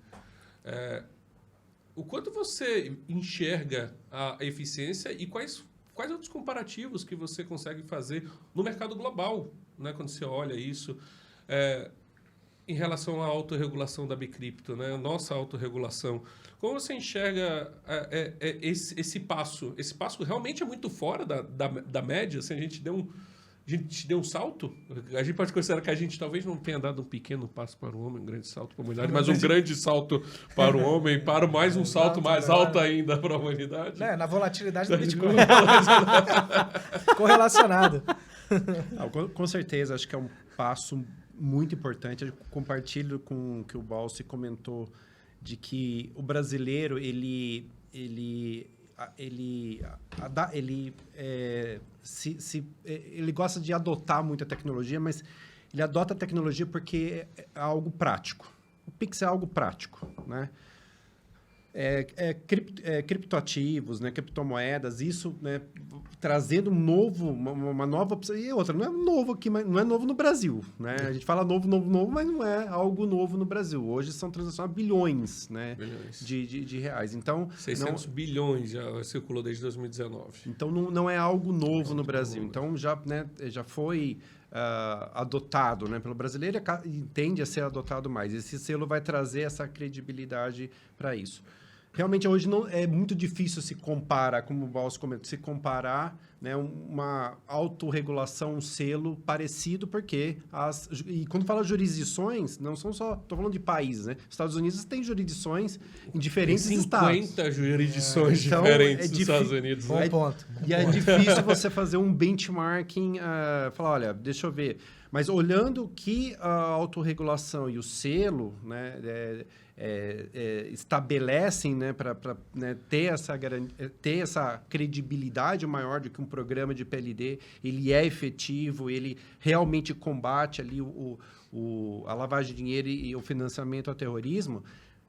o quanto você enxerga a eficiência e quais outros comparativos que você consegue fazer no mercado global, né, quando você olha isso, em relação à autorregulação da Bicrypto, né, nossa autorregulação. Como você enxerga esse passo? Esse passo realmente é muito fora da média? Assim, a gente deu um salto? A gente pode considerar que a gente talvez não tenha dado um pequeno passo para o homem, um grande salto para a humanidade, mas um grande salto para o homem, para mais um salto mais alto ainda para a humanidade.
Na volatilidade do Bitcoin. Correlacionado.
Com certeza, acho que é um passo muito importante. Eu compartilho com o que o Balsi comentou, de que o brasileiro, ele gosta de adotar muita tecnologia, mas ele adota a tecnologia porque é algo prático. O Pix é algo prático, né? criptoativos, né, criptomoedas, isso, né, trazendo uma nova opção. E outra, não é novo aqui, mas não é novo no Brasil, né? A gente fala novo, mas não é algo novo no Brasil. Hoje são transações a bilhões, né, de reais. Então,
600 bilhões já circulou desde 2019.
Então, não é algo novo no Brasil. Então, já foi adotado, né, pelo brasileiro e tende a ser adotado mais. Esse selo vai trazer essa credibilidade para isso. Realmente, hoje não é muito difícil se comparar, como o Balso comentou, se comparar, né, uma autorregulação, um selo parecido, porque e quando fala jurisdições, não são só... Estou falando de países, né? Estados Unidos tem jurisdições em diferentes estados.
50 jurisdições diferentes nos Estados Unidos.
Bom ponto.
E é difícil você fazer um benchmarking, falar, olha, deixa eu ver. Mas olhando que a autorregulação e o selo, né, estabelecem, né, para né, ter essa credibilidade maior de que um programa de PLD ele é efetivo, ele realmente combate ali a lavagem de dinheiro e o financiamento ao terrorismo,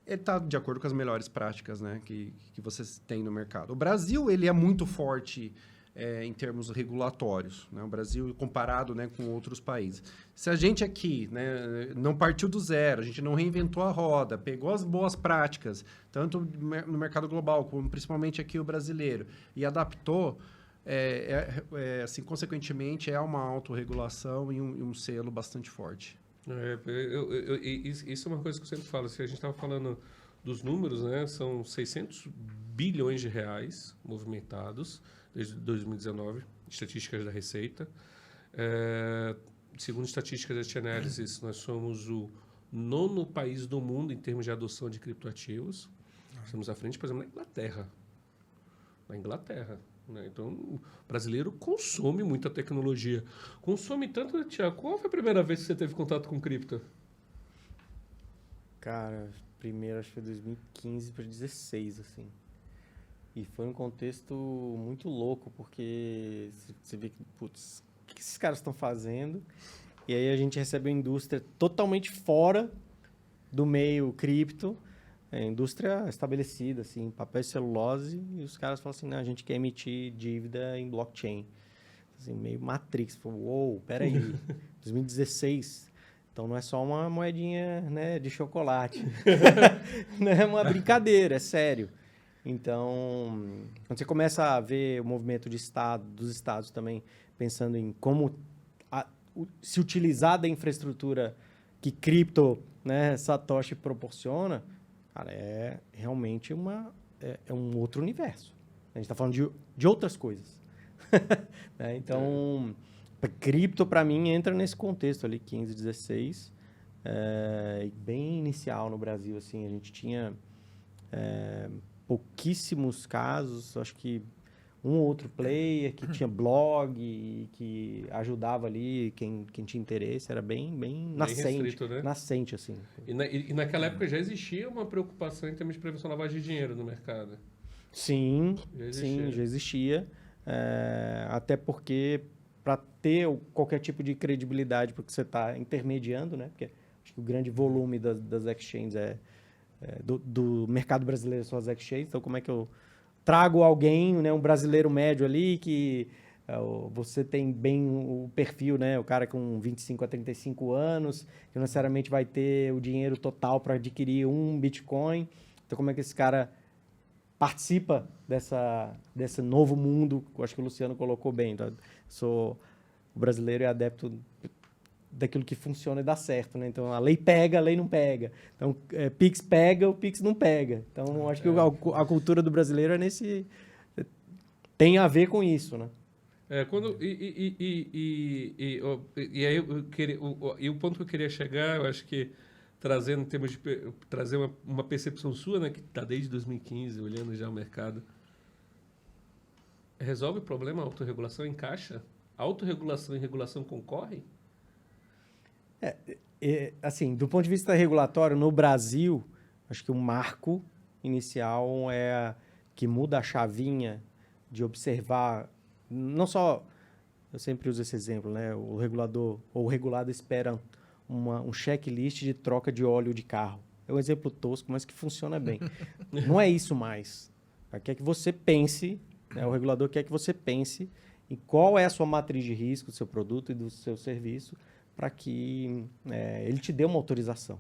ele está de acordo com as melhores práticas, né, que vocês têm no mercado. O Brasil ele é muito forte em termos regulatórios, né? O Brasil comparado, né, com outros países. Se a gente aqui, né, não partiu do zero, a gente não reinventou a roda, pegou as boas práticas, tanto no mercado global, como principalmente aqui o brasileiro, e adaptou, assim, consequentemente, é uma autorregulação e um selo bastante forte.
Isso é uma coisa que eu sempre falo. Se a gente estava falando dos números, né, são 600 bilhões de reais movimentados desde 2019, estatísticas da Receita. Segundo estatísticas da Chainalysis, nós somos o 9º país do mundo em termos de adoção de criptoativos. Estamos à frente, por exemplo, na Inglaterra. Na Inglaterra. Né? Então, o brasileiro consome muita tecnologia. Consome tanto, Tiago. Qual foi a primeira vez que você teve contato com cripto?
Cara, primeiro acho que foi 2015 para 2016, assim. E foi um contexto muito louco, porque você vê que, putz, o que esses caras estão fazendo? E aí a gente recebe uma indústria totalmente fora do meio cripto, indústria estabelecida, assim, papel e celulose, e os caras falam assim, não, a gente quer emitir dívida em blockchain. Assim, meio Matrix. Uou, peraí, 2016... Então, não é só uma moedinha, né, de chocolate. Não é uma brincadeira, é sério. Então, quando você começa a ver o movimento dos estados também, pensando em como se utilizar da infraestrutura que cripto, né, Satoshi proporciona, cara, é realmente um outro universo. A gente está falando de outras coisas. Né? Então... Cripto, para mim, entra nesse contexto ali, 15, 16, bem inicial no Brasil. Assim, a gente tinha pouquíssimos casos, acho que um ou outro player que tinha blog e que ajudava ali quem tinha interesse, era bem nascente,
restrito, né?
Nascente, assim.
E naquela época já existia uma preocupação em termos de prevenção à lavagem de dinheiro no mercado?
Sim, já existia. Até porque... para ter qualquer tipo de credibilidade, porque você está intermediando, né? Porque acho que o grande volume das exchanges do mercado brasileiro são as exchanges. Então, como é que eu trago alguém, né, um brasileiro médio ali, que você tem bem o perfil, né? O cara com 25 a 35 anos, que não necessariamente vai ter o dinheiro total para adquirir um Bitcoin. Então, como é que esse cara participa desse novo mundo? Eu acho que o Luciano colocou bem. Então, o brasileiro é adepto daquilo que funciona e dá certo, né? Então, a lei pega, a lei não pega. Então, Pix pega, o Pix não pega. Então, acho que a cultura do brasileiro tem a ver com isso, né?
E aí o ponto que eu queria chegar, eu acho que trazendo em termos de trazer uma percepção sua, né, que está desde 2015 olhando já o mercado, resolve o problema? A autorregulação encaixa? A autorregulação e regulação concorrem?
Assim, do ponto de vista regulatório, no Brasil, acho que o marco inicial que muda a chavinha de observar, não só, eu sempre uso esse exemplo, né, o regulador ou o regulado espera um checklist de troca de óleo de carro. É um exemplo tosco, mas que funciona bem. Não é isso mais. Quer que você pense, né, o regulador quer que você pense em qual é a sua matriz de risco do seu produto e do seu serviço para que ele te dê uma autorização.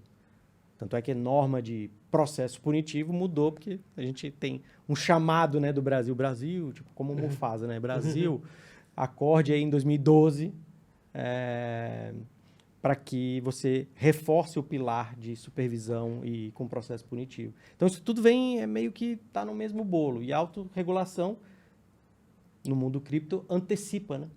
Tanto é que a norma de processo punitivo mudou, porque a gente tem um chamado, né, do Brasil, tipo como o Mufasa, né? Brasil, acorde aí em 2012 para que você reforce o pilar de supervisão e com processo punitivo. Então, isso tudo vem, meio que está no mesmo bolo. E a autorregulação, no mundo cripto, antecipa, né?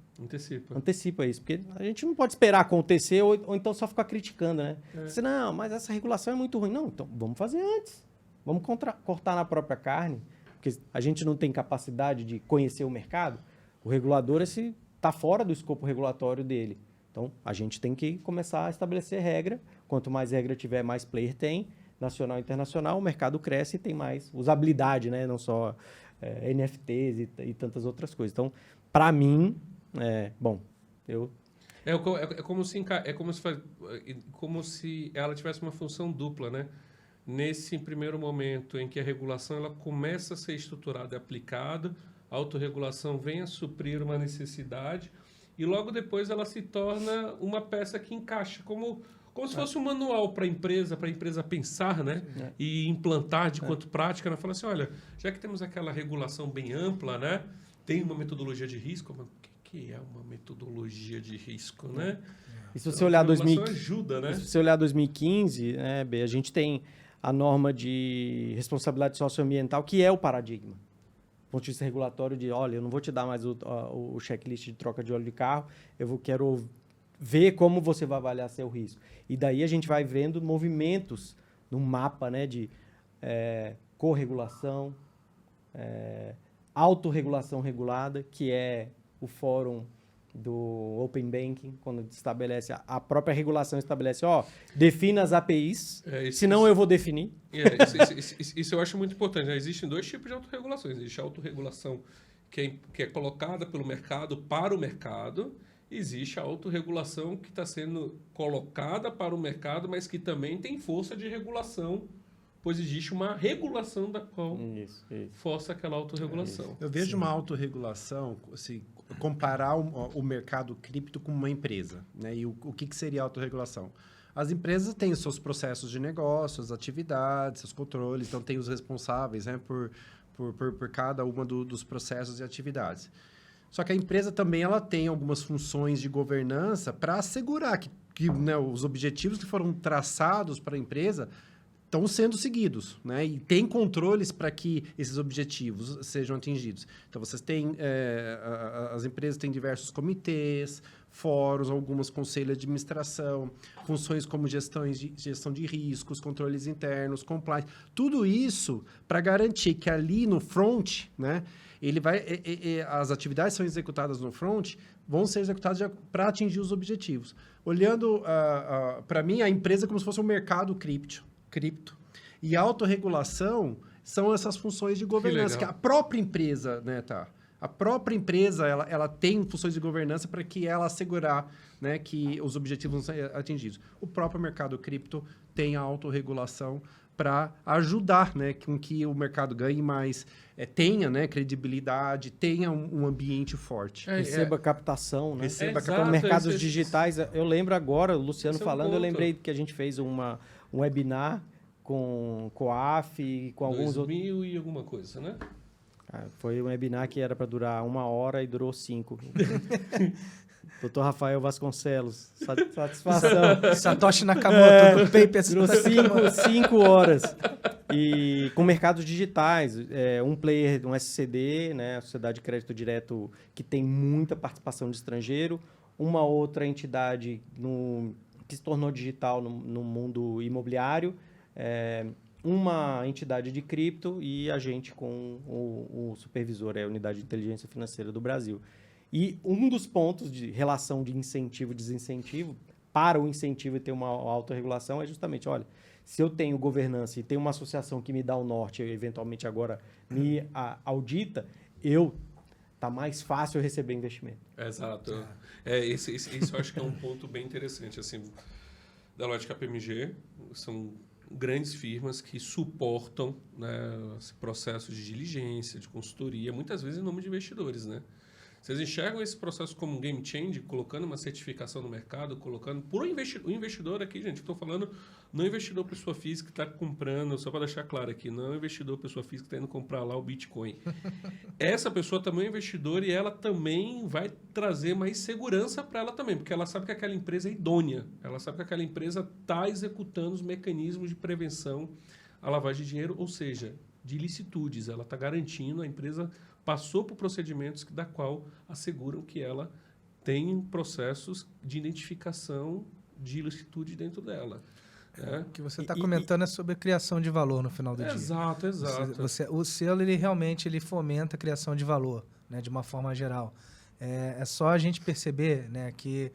Antecipa isso, porque a gente não pode esperar acontecer ou então só ficar criticando, né? Você, não, mas essa regulação é muito ruim. Não, então vamos fazer antes. Vamos cortar na própria carne, porque a gente não tem capacidade de conhecer o mercado. O regulador está fora do escopo regulatório dele. Então, a gente tem que começar a estabelecer regra. Quanto mais regra tiver, mais player tem, nacional e internacional, o mercado cresce e tem mais usabilidade, né? Não só NFTs e tantas outras coisas. Então, para mim,
como se ela tivesse uma função dupla, né? Nesse primeiro momento em que a regulação ela começa a ser estruturada e aplicada, a autorregulação vem a suprir uma necessidade e logo depois ela se torna uma peça que encaixa como se fosse um manual para a empresa pensar, né? E implantar de quanto prática. Ela fala assim, olha, já que temos aquela regulação bem ampla, né? Tem uma metodologia de risco, mas o que é uma metodologia de risco, né?
E se você olhar 2015,
ajuda, né?
Se você olhar 2015, né, B, a gente tem a norma de responsabilidade socioambiental, que é o paradigma. Do ponto de vista regulatório de, olha, eu não vou te dar mais o checklist de troca de óleo de carro, quero ver como você vai avaliar seu risco. E daí a gente vai vendo movimentos no mapa, né, de corregulação, autorregulação regulada, que é o fórum do Open Banking, quando estabelece a própria regulação estabelece, defina as APIs, senão eu vou definir.
Isso eu acho muito importante, né? Existem dois tipos de autorregulações. Existe a autorregulação que é colocada pelo mercado para o mercado. Existe a autorregulação que está sendo colocada para o mercado, mas que também tem força de regulação, pois existe uma regulação da qual força aquela autorregulação.
Eu vejo uma autorregulação, se comparar o mercado cripto com uma empresa, né? E o que seria autorregulação? As empresas têm os seus processos de negócio, as atividades, seus controles, então tem os responsáveis, né, por cada uma dos processos e atividades. Só que a empresa também ela tem algumas funções de governança para assegurar que né, os objetivos que foram traçados para a empresa estão sendo seguidos, né? E tem controles para que esses objetivos sejam atingidos. Então, vocês têm... as empresas têm diversos comitês, fóruns, algumas conselhos de administração, funções como gestão de riscos, controles internos, compliance. Tudo isso para garantir que ali no front, né, as atividades são executadas no front, vão ser executadas para atingir os objetivos. Olhando, para mim, a empresa é como se fosse um mercado cripto. E a autorregulação são essas funções de governança, que a própria empresa, né, A própria empresa, ela tem funções de governança para que ela assegurar, né, que os objetivos vão ser atingidos. O próprio mercado cripto tem a autorregulação para ajudar, né, com que o mercado ganhe mais, tenha, né, credibilidade, tenha um ambiente forte.
Receba captação, né?
Receba
captação. Mercados digitais. Eu lembro agora, o Luciano falando, eu lembrei que a gente fez um webinar com COAF, com alguns outros...
2000 e alguma coisa, né?
Foi um webinar que era para durar 1 hora e durou 5. Dr. Rafael Vasconcelos, satisfação.
Satoshi Nakamoto, do Paper.
Durou 5 horas. E com mercados digitais, um player, um SCD, né, a Sociedade de Crédito Direto, que tem muita participação de estrangeiro, uma outra entidade que se tornou digital no mundo imobiliário, uma entidade de cripto e a gente com o supervisor, a Unidade de Inteligência Financeira do Brasil. E um dos pontos de relação de incentivo e desincentivo para o incentivo e ter uma autorregulação é justamente, olha, se eu tenho governança e tenho uma associação que me dá o norte e eventualmente agora me audita, tá mais fácil eu receber investimento.
Exato. Isso eu acho que é um ponto bem interessante, assim, da lógica KPMG. São grandes firmas que suportam, né, esse processo de diligência, de consultoria, muitas vezes em nome de investidores, né? Vocês enxergam esse processo como um game change, colocando uma certificação no mercado, colocando... Por o investidor aqui, gente, estou falando, não investidor pessoa física que está comprando, só para deixar claro aqui, não investidor pessoa física que está indo comprar lá o Bitcoin. Essa pessoa também é investidora e ela também vai trazer mais segurança para ela também, porque ela sabe que aquela empresa é idônea, ela sabe que aquela empresa está executando os mecanismos de prevenção à lavagem de dinheiro, ou seja, de ilicitudes. Ela está garantindo, a empresa passou por procedimentos da qual asseguram que ela tem processos de identificação de ilicitude dentro dela.
O que você está comentando é sobre a criação de valor no final do dia.
Exato.
O selo, ele realmente fomenta a criação de valor, né, de uma forma geral. É só a gente perceber, né, que,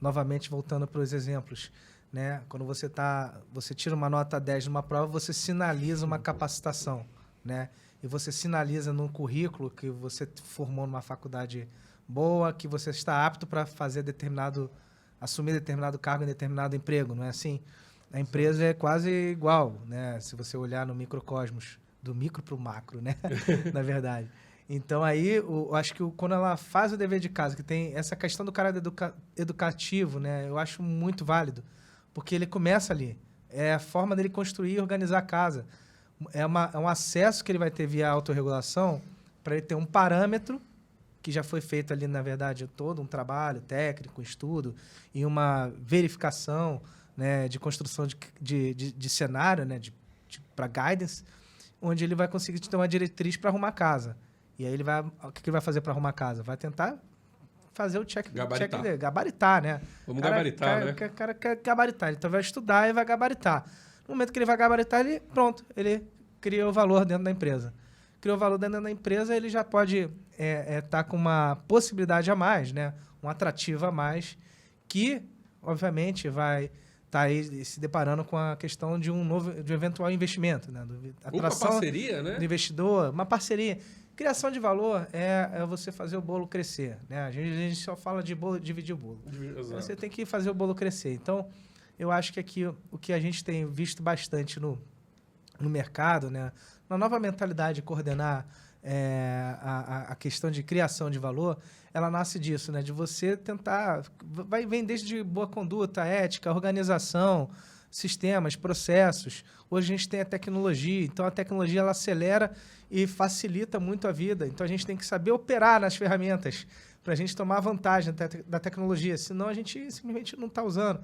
novamente, voltando para os exemplos, né, quando você tira uma nota 10 numa prova, você sinaliza uma capacitação, né? E você sinaliza no currículo que você formou numa faculdade boa, que você está apto para assumir determinado cargo em determinado emprego, não é assim? A empresa é quase igual, né? Se você olhar no microcosmos, do micro para o macro, né? Na verdade. Então, aí, eu acho que quando ela faz o dever de casa, que tem essa questão do caráter educativo, né? Eu acho muito válido, porque ele começa ali. É a forma dele construir e organizar a casa. É um acesso que ele vai ter via autorregulação para ele ter um parâmetro que já foi feito ali, na verdade, todo um trabalho técnico, estudo e uma verificação, né, de construção de cenário, né, para guidance, onde ele vai conseguir te dar uma diretriz para arrumar a casa. E aí o que ele vai fazer para arrumar a casa? Vai tentar fazer o gabaritar, né?
Vamos gabaritar, né?
O cara quer gabaritar. Então, vai estudar e vai gabaritar. No momento que ele vai gabaritar, ele cria o valor dentro da empresa. Criou o valor dentro da empresa, ele já pode estar com uma possibilidade a mais, né? Um atrativo a mais, que, obviamente, vai estar aí se deparando com a questão de um eventual investimento, né?
Atração, uma parceria, né?
Do investidor, uma parceria. Criação de valor é você fazer o bolo crescer, né? A gente só fala de dividir o bolo.
Exato.
Você tem que fazer o bolo crescer. Então, eu acho que aqui o que a gente tem visto bastante no mercado, né, na nova mentalidade de coordenar a questão de criação de valor, ela nasce disso, né, de você tentar... Vem desde boa conduta, ética, organização, sistemas, processos. Hoje a gente tem a tecnologia, então a tecnologia ela acelera e facilita muito a vida. Então a gente tem que saber operar nas ferramentas para a gente tomar vantagem da tecnologia, senão a gente simplesmente não está usando.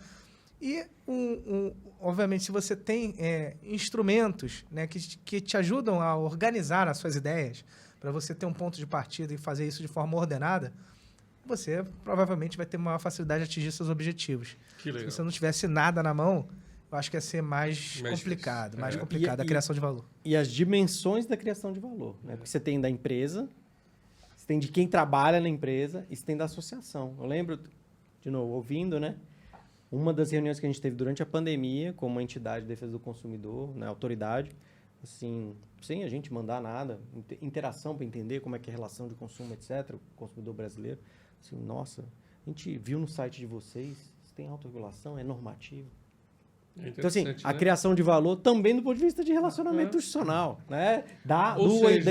E, obviamente, se você tem instrumentos, né, que te ajudam a organizar as suas ideias, para você ter um ponto de partida e fazer isso de forma ordenada, você provavelmente vai ter maior facilidade de atingir seus objetivos.
Que legal.
Se você não tivesse nada na mão, eu acho que ia ser mais complicado, a criação de valor.
E as dimensões da criação de valor, né? Porque você tem da empresa, você tem de quem trabalha na empresa e você tem da associação. Eu lembro, de novo, ouvindo, né? Uma das reuniões que a gente teve durante a pandemia, com uma entidade de defesa do consumidor, né, autoridade, assim, sem a gente mandar nada, interação para entender como é que é a relação de consumo, etc., o consumidor brasileiro. Assim, nossa, a gente viu no site de vocês, tem autorregulação, é normativo. Então, assim, a criação de valor também do ponto de vista de relacionamento institucional, né? Da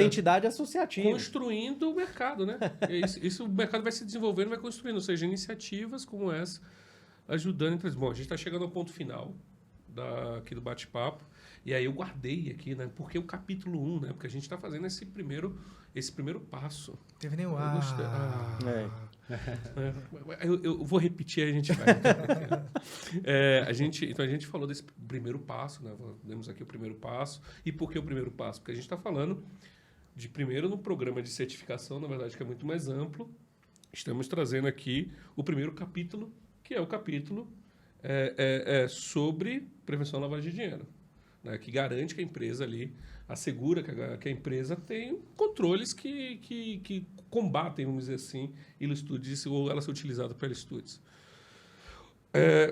entidade associativa.
Construindo o mercado, né? Isso o mercado vai se desenvolvendo, vai construindo, ou seja, iniciativas como essa, ajudando empresas. Bom, a gente está chegando ao ponto final aqui do bate-papo. E aí eu guardei aqui, né? Porque o capítulo 1, né? Porque a gente está fazendo esse primeiro passo.
Teve nem o
Eu gostei. Eu vou repetir, a gente vai. Então a gente falou desse primeiro passo, né? Demos aqui o primeiro passo. E por que o primeiro passo? Porque a gente está falando de primeiro no programa de certificação, na verdade, que é muito mais amplo. Estamos trazendo aqui o primeiro capítulo, que é o capítulo sobre prevenção à lavagem de dinheiro, né, que garante que a empresa ali, assegura que a empresa tem controles que combatem, vamos dizer assim, ilicitudes ou ela ser utilizada para ilicitudes.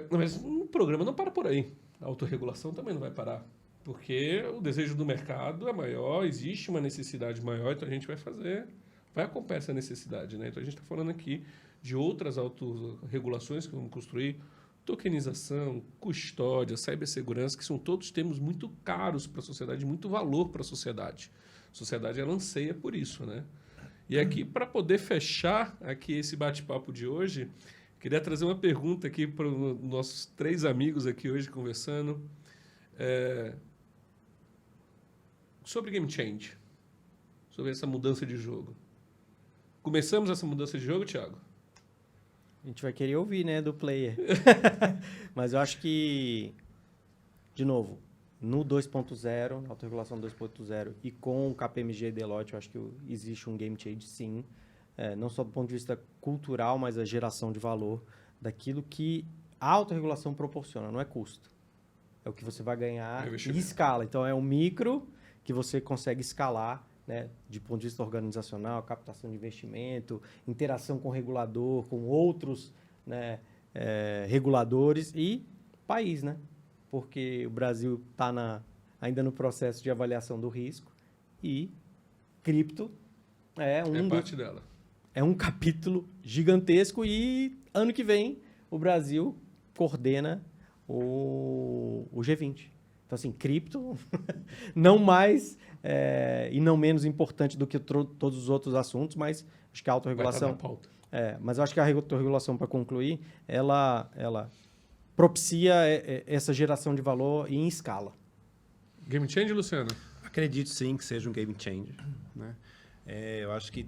Mas o programa não para por aí. A autorregulação também não vai parar, porque o desejo do mercado é maior, existe uma necessidade maior, então a gente vai acompanhar essa necessidade, né? Então a gente está falando aqui de outras autorregulações que vamos construir tokenização, custódia, cibersegurança, que são todos termos muito caros para a sociedade, muito valor para a sociedade. A sociedade ela anseia por isso, né? E aqui, para poder fechar aqui esse bate-papo de hoje, queria trazer uma pergunta aqui para os nossos 3 amigos aqui hoje conversando sobre Game Change, sobre essa mudança de jogo. Começamos essa mudança de jogo, Thiago?
A gente vai querer ouvir, né, do player. Mas eu acho que, de novo, no 2.0, na autorregulação 2.0 e com o KPMG e Deloitte, eu acho que existe um game change, sim. Não só do ponto de vista cultural, mas a geração de valor daquilo que a autorregulação proporciona, não é custo. É o que você vai ganhar em escala. Então, é um micro que você consegue escalar, né, de ponto de vista organizacional, captação de investimento, interação com o regulador, com outros, né, reguladores e país, né? Porque o Brasil está ainda no processo de avaliação do risco e cripto é
parte dela.
É um capítulo gigantesco e ano que vem o Brasil coordena o G20. Então, assim, cripto não mais e não menos importante do que todos os outros assuntos, mas acho que a autorregulação... mas eu acho que a autorregulação, para concluir, ela propicia essa geração de valor em escala.
Game Change, Luciano?
Acredito sim que seja um game changer, né? Eu acho que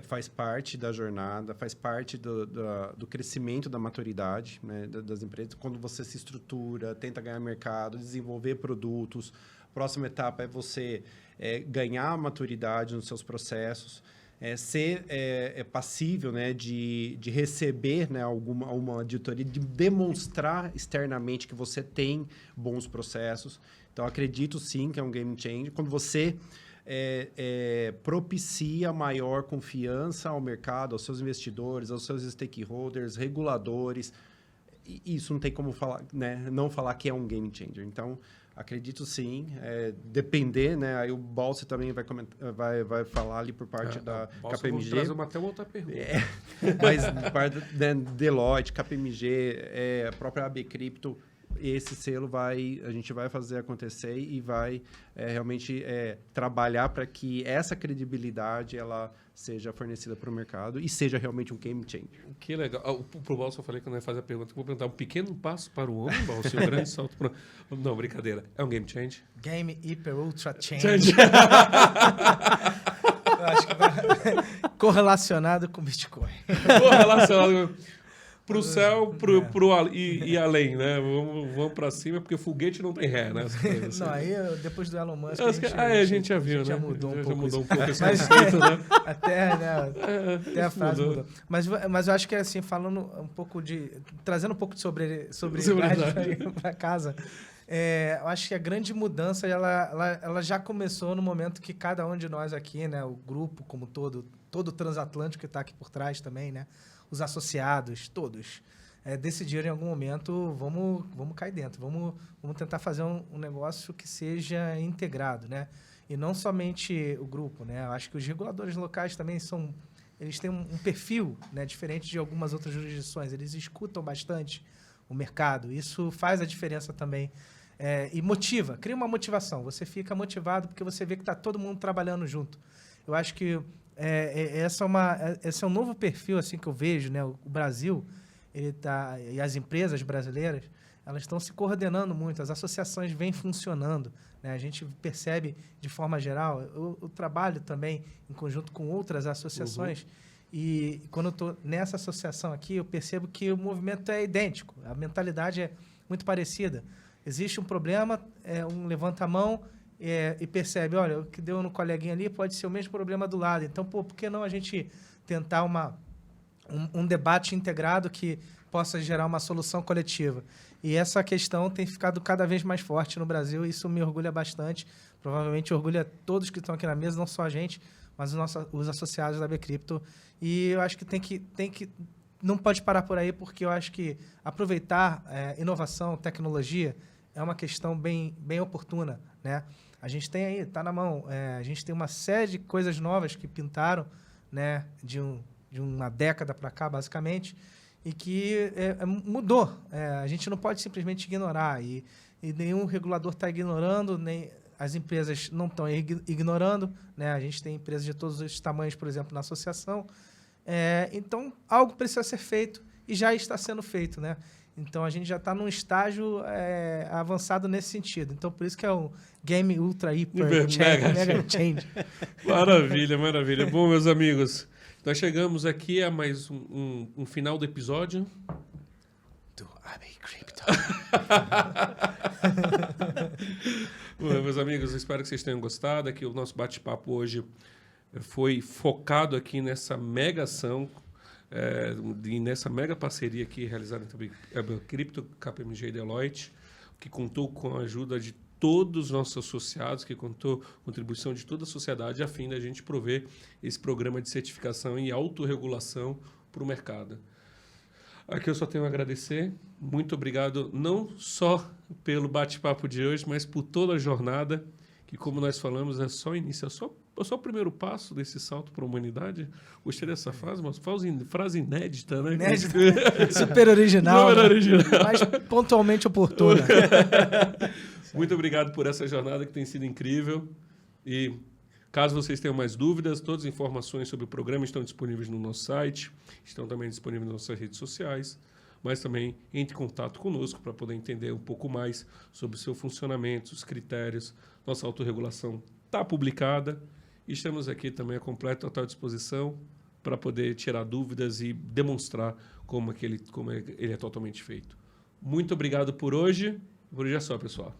faz parte da jornada, faz parte do crescimento da maturidade, né, das empresas. Quando você se estrutura, tenta ganhar mercado, desenvolver produtos, a próxima etapa é você ganhar maturidade nos seus processos, ser passível, né, de receber, né, uma auditoria, de demonstrar externamente que você tem bons processos. Então, acredito sim que é um game changer. Quando você propicia maior confiança ao mercado, aos seus investidores, aos seus stakeholders, reguladores. E isso não tem como falar, né, não falar que é um game changer. Então, acredito sim. Depender, né? Aí o Balsi também vai falar ali por parte da KPMG.
Vou trazer até uma outra pergunta.
Mas parte da Deloitte, KPMG, a própria AB Cripto, esse selo a gente vai fazer acontecer e vai realmente trabalhar para que essa credibilidade ela seja fornecida para o mercado e seja realmente um game changer.
Que legal. Pro Balso eu falei que não ia fazer a pergunta, vou perguntar: um pequeno passo para o homem, Balso, um grande salto para... Não, brincadeira. É um game change?
Game Hyper Ultra Change. Eu acho que vai... correlacionado com Bitcoin.
Correlacionado... Para o céu e além, né? Vamos para cima, porque o foguete não tem ré, né?
Assim. Não, aí depois do Elon Musk...
a gente já viu, né?
Já mudou um pouco
esse conceito, né?
Até a frase mudou. Mas eu acho que, assim, falando um pouco trazendo um pouco de sobriedade para casa, eu acho que a grande mudança, ela já começou no momento que cada um de nós aqui, né? O grupo como todo o transatlântico que está aqui por trás também, né? Os associados, todos, decidiram em algum momento, vamos cair dentro, vamos tentar fazer um negócio que seja integrado, né? E não somente o grupo, né? Eu acho que os reguladores locais também eles têm um perfil, né, diferente de algumas outras jurisdições. Eles escutam bastante o mercado. Isso faz a diferença também. E motiva, cria uma motivação. Você fica motivado porque você vê que está todo mundo trabalhando junto. Eu acho que esse é um novo perfil assim que eu vejo, né? O Brasil, e as empresas brasileiras, elas estão se coordenando muito, as associações vêm funcionando, né? A gente percebe de forma geral. Eu trabalho também em conjunto com outras associações, e quando eu estou nessa associação aqui, eu percebo que o movimento é idêntico, a mentalidade é muito parecida. Existe um problema, um levanta a mão e percebe, olha, o que deu no coleguinha ali pode ser o mesmo problema do lado. Então, por que não a gente tentar um debate integrado que possa gerar uma solução coletiva? E essa questão tem ficado cada vez mais forte no Brasil, e isso me orgulha bastante. Provavelmente orgulha todos que estão aqui na mesa, não só a gente, mas os associados da AB Cripto. E eu acho que tem que não pode parar por aí, porque eu acho que aproveitar inovação, tecnologia, é uma questão bem oportuna, né? A gente tem aí, está na mão, a gente tem uma série de coisas novas que pintaram, né, de uma década para cá, basicamente, e que mudou. A gente não pode simplesmente ignorar, e nenhum regulador está ignorando, nem as empresas não estão ignorando, né? A gente tem empresas de todos os tamanhos, por exemplo, na associação. Então, algo precisa ser feito e já está sendo feito, né? Então, a gente já está num estágio avançado nesse sentido. Então, por isso que é o Game Ultra Hyper Mega Change.
Maravilha, maravilha. Bom, meus amigos, nós chegamos aqui a mais um final do episódio.
Do AB Crypto.
Bom, meus amigos, espero que vocês tenham gostado. Aqui o nosso bate-papo hoje foi focado aqui nessa mega ação, e nessa mega parceria aqui realizada entre a Crypto, KPMG e Deloitte, que contou com a ajuda de todos os nossos associados, que contou com a contribuição de toda a sociedade, a fim da gente prover esse programa de certificação e autorregulação para o mercado. Aqui eu só tenho a agradecer. Muito obrigado, não só pelo bate-papo de hoje, mas por toda a jornada, que, como nós falamos, é só início, é só o primeiro passo desse salto para a humanidade. Gostei dessa frase, mas frase inédita, né?
Inédita. Super original.
Super original.
Mas pontualmente oportuna.
Muito obrigado por essa jornada que tem sido incrível. E caso vocês tenham mais dúvidas, todas as informações sobre o programa estão disponíveis no nosso site, estão também disponíveis nas nossas redes sociais, mas também entre em contato conosco para poder entender um pouco mais sobre o seu funcionamento, os critérios. Nossa autorregulação está publicada e estamos aqui também a completa total disposição para poder tirar dúvidas e demonstrar como ele é totalmente feito. Muito obrigado por hoje. Por hoje é só, pessoal.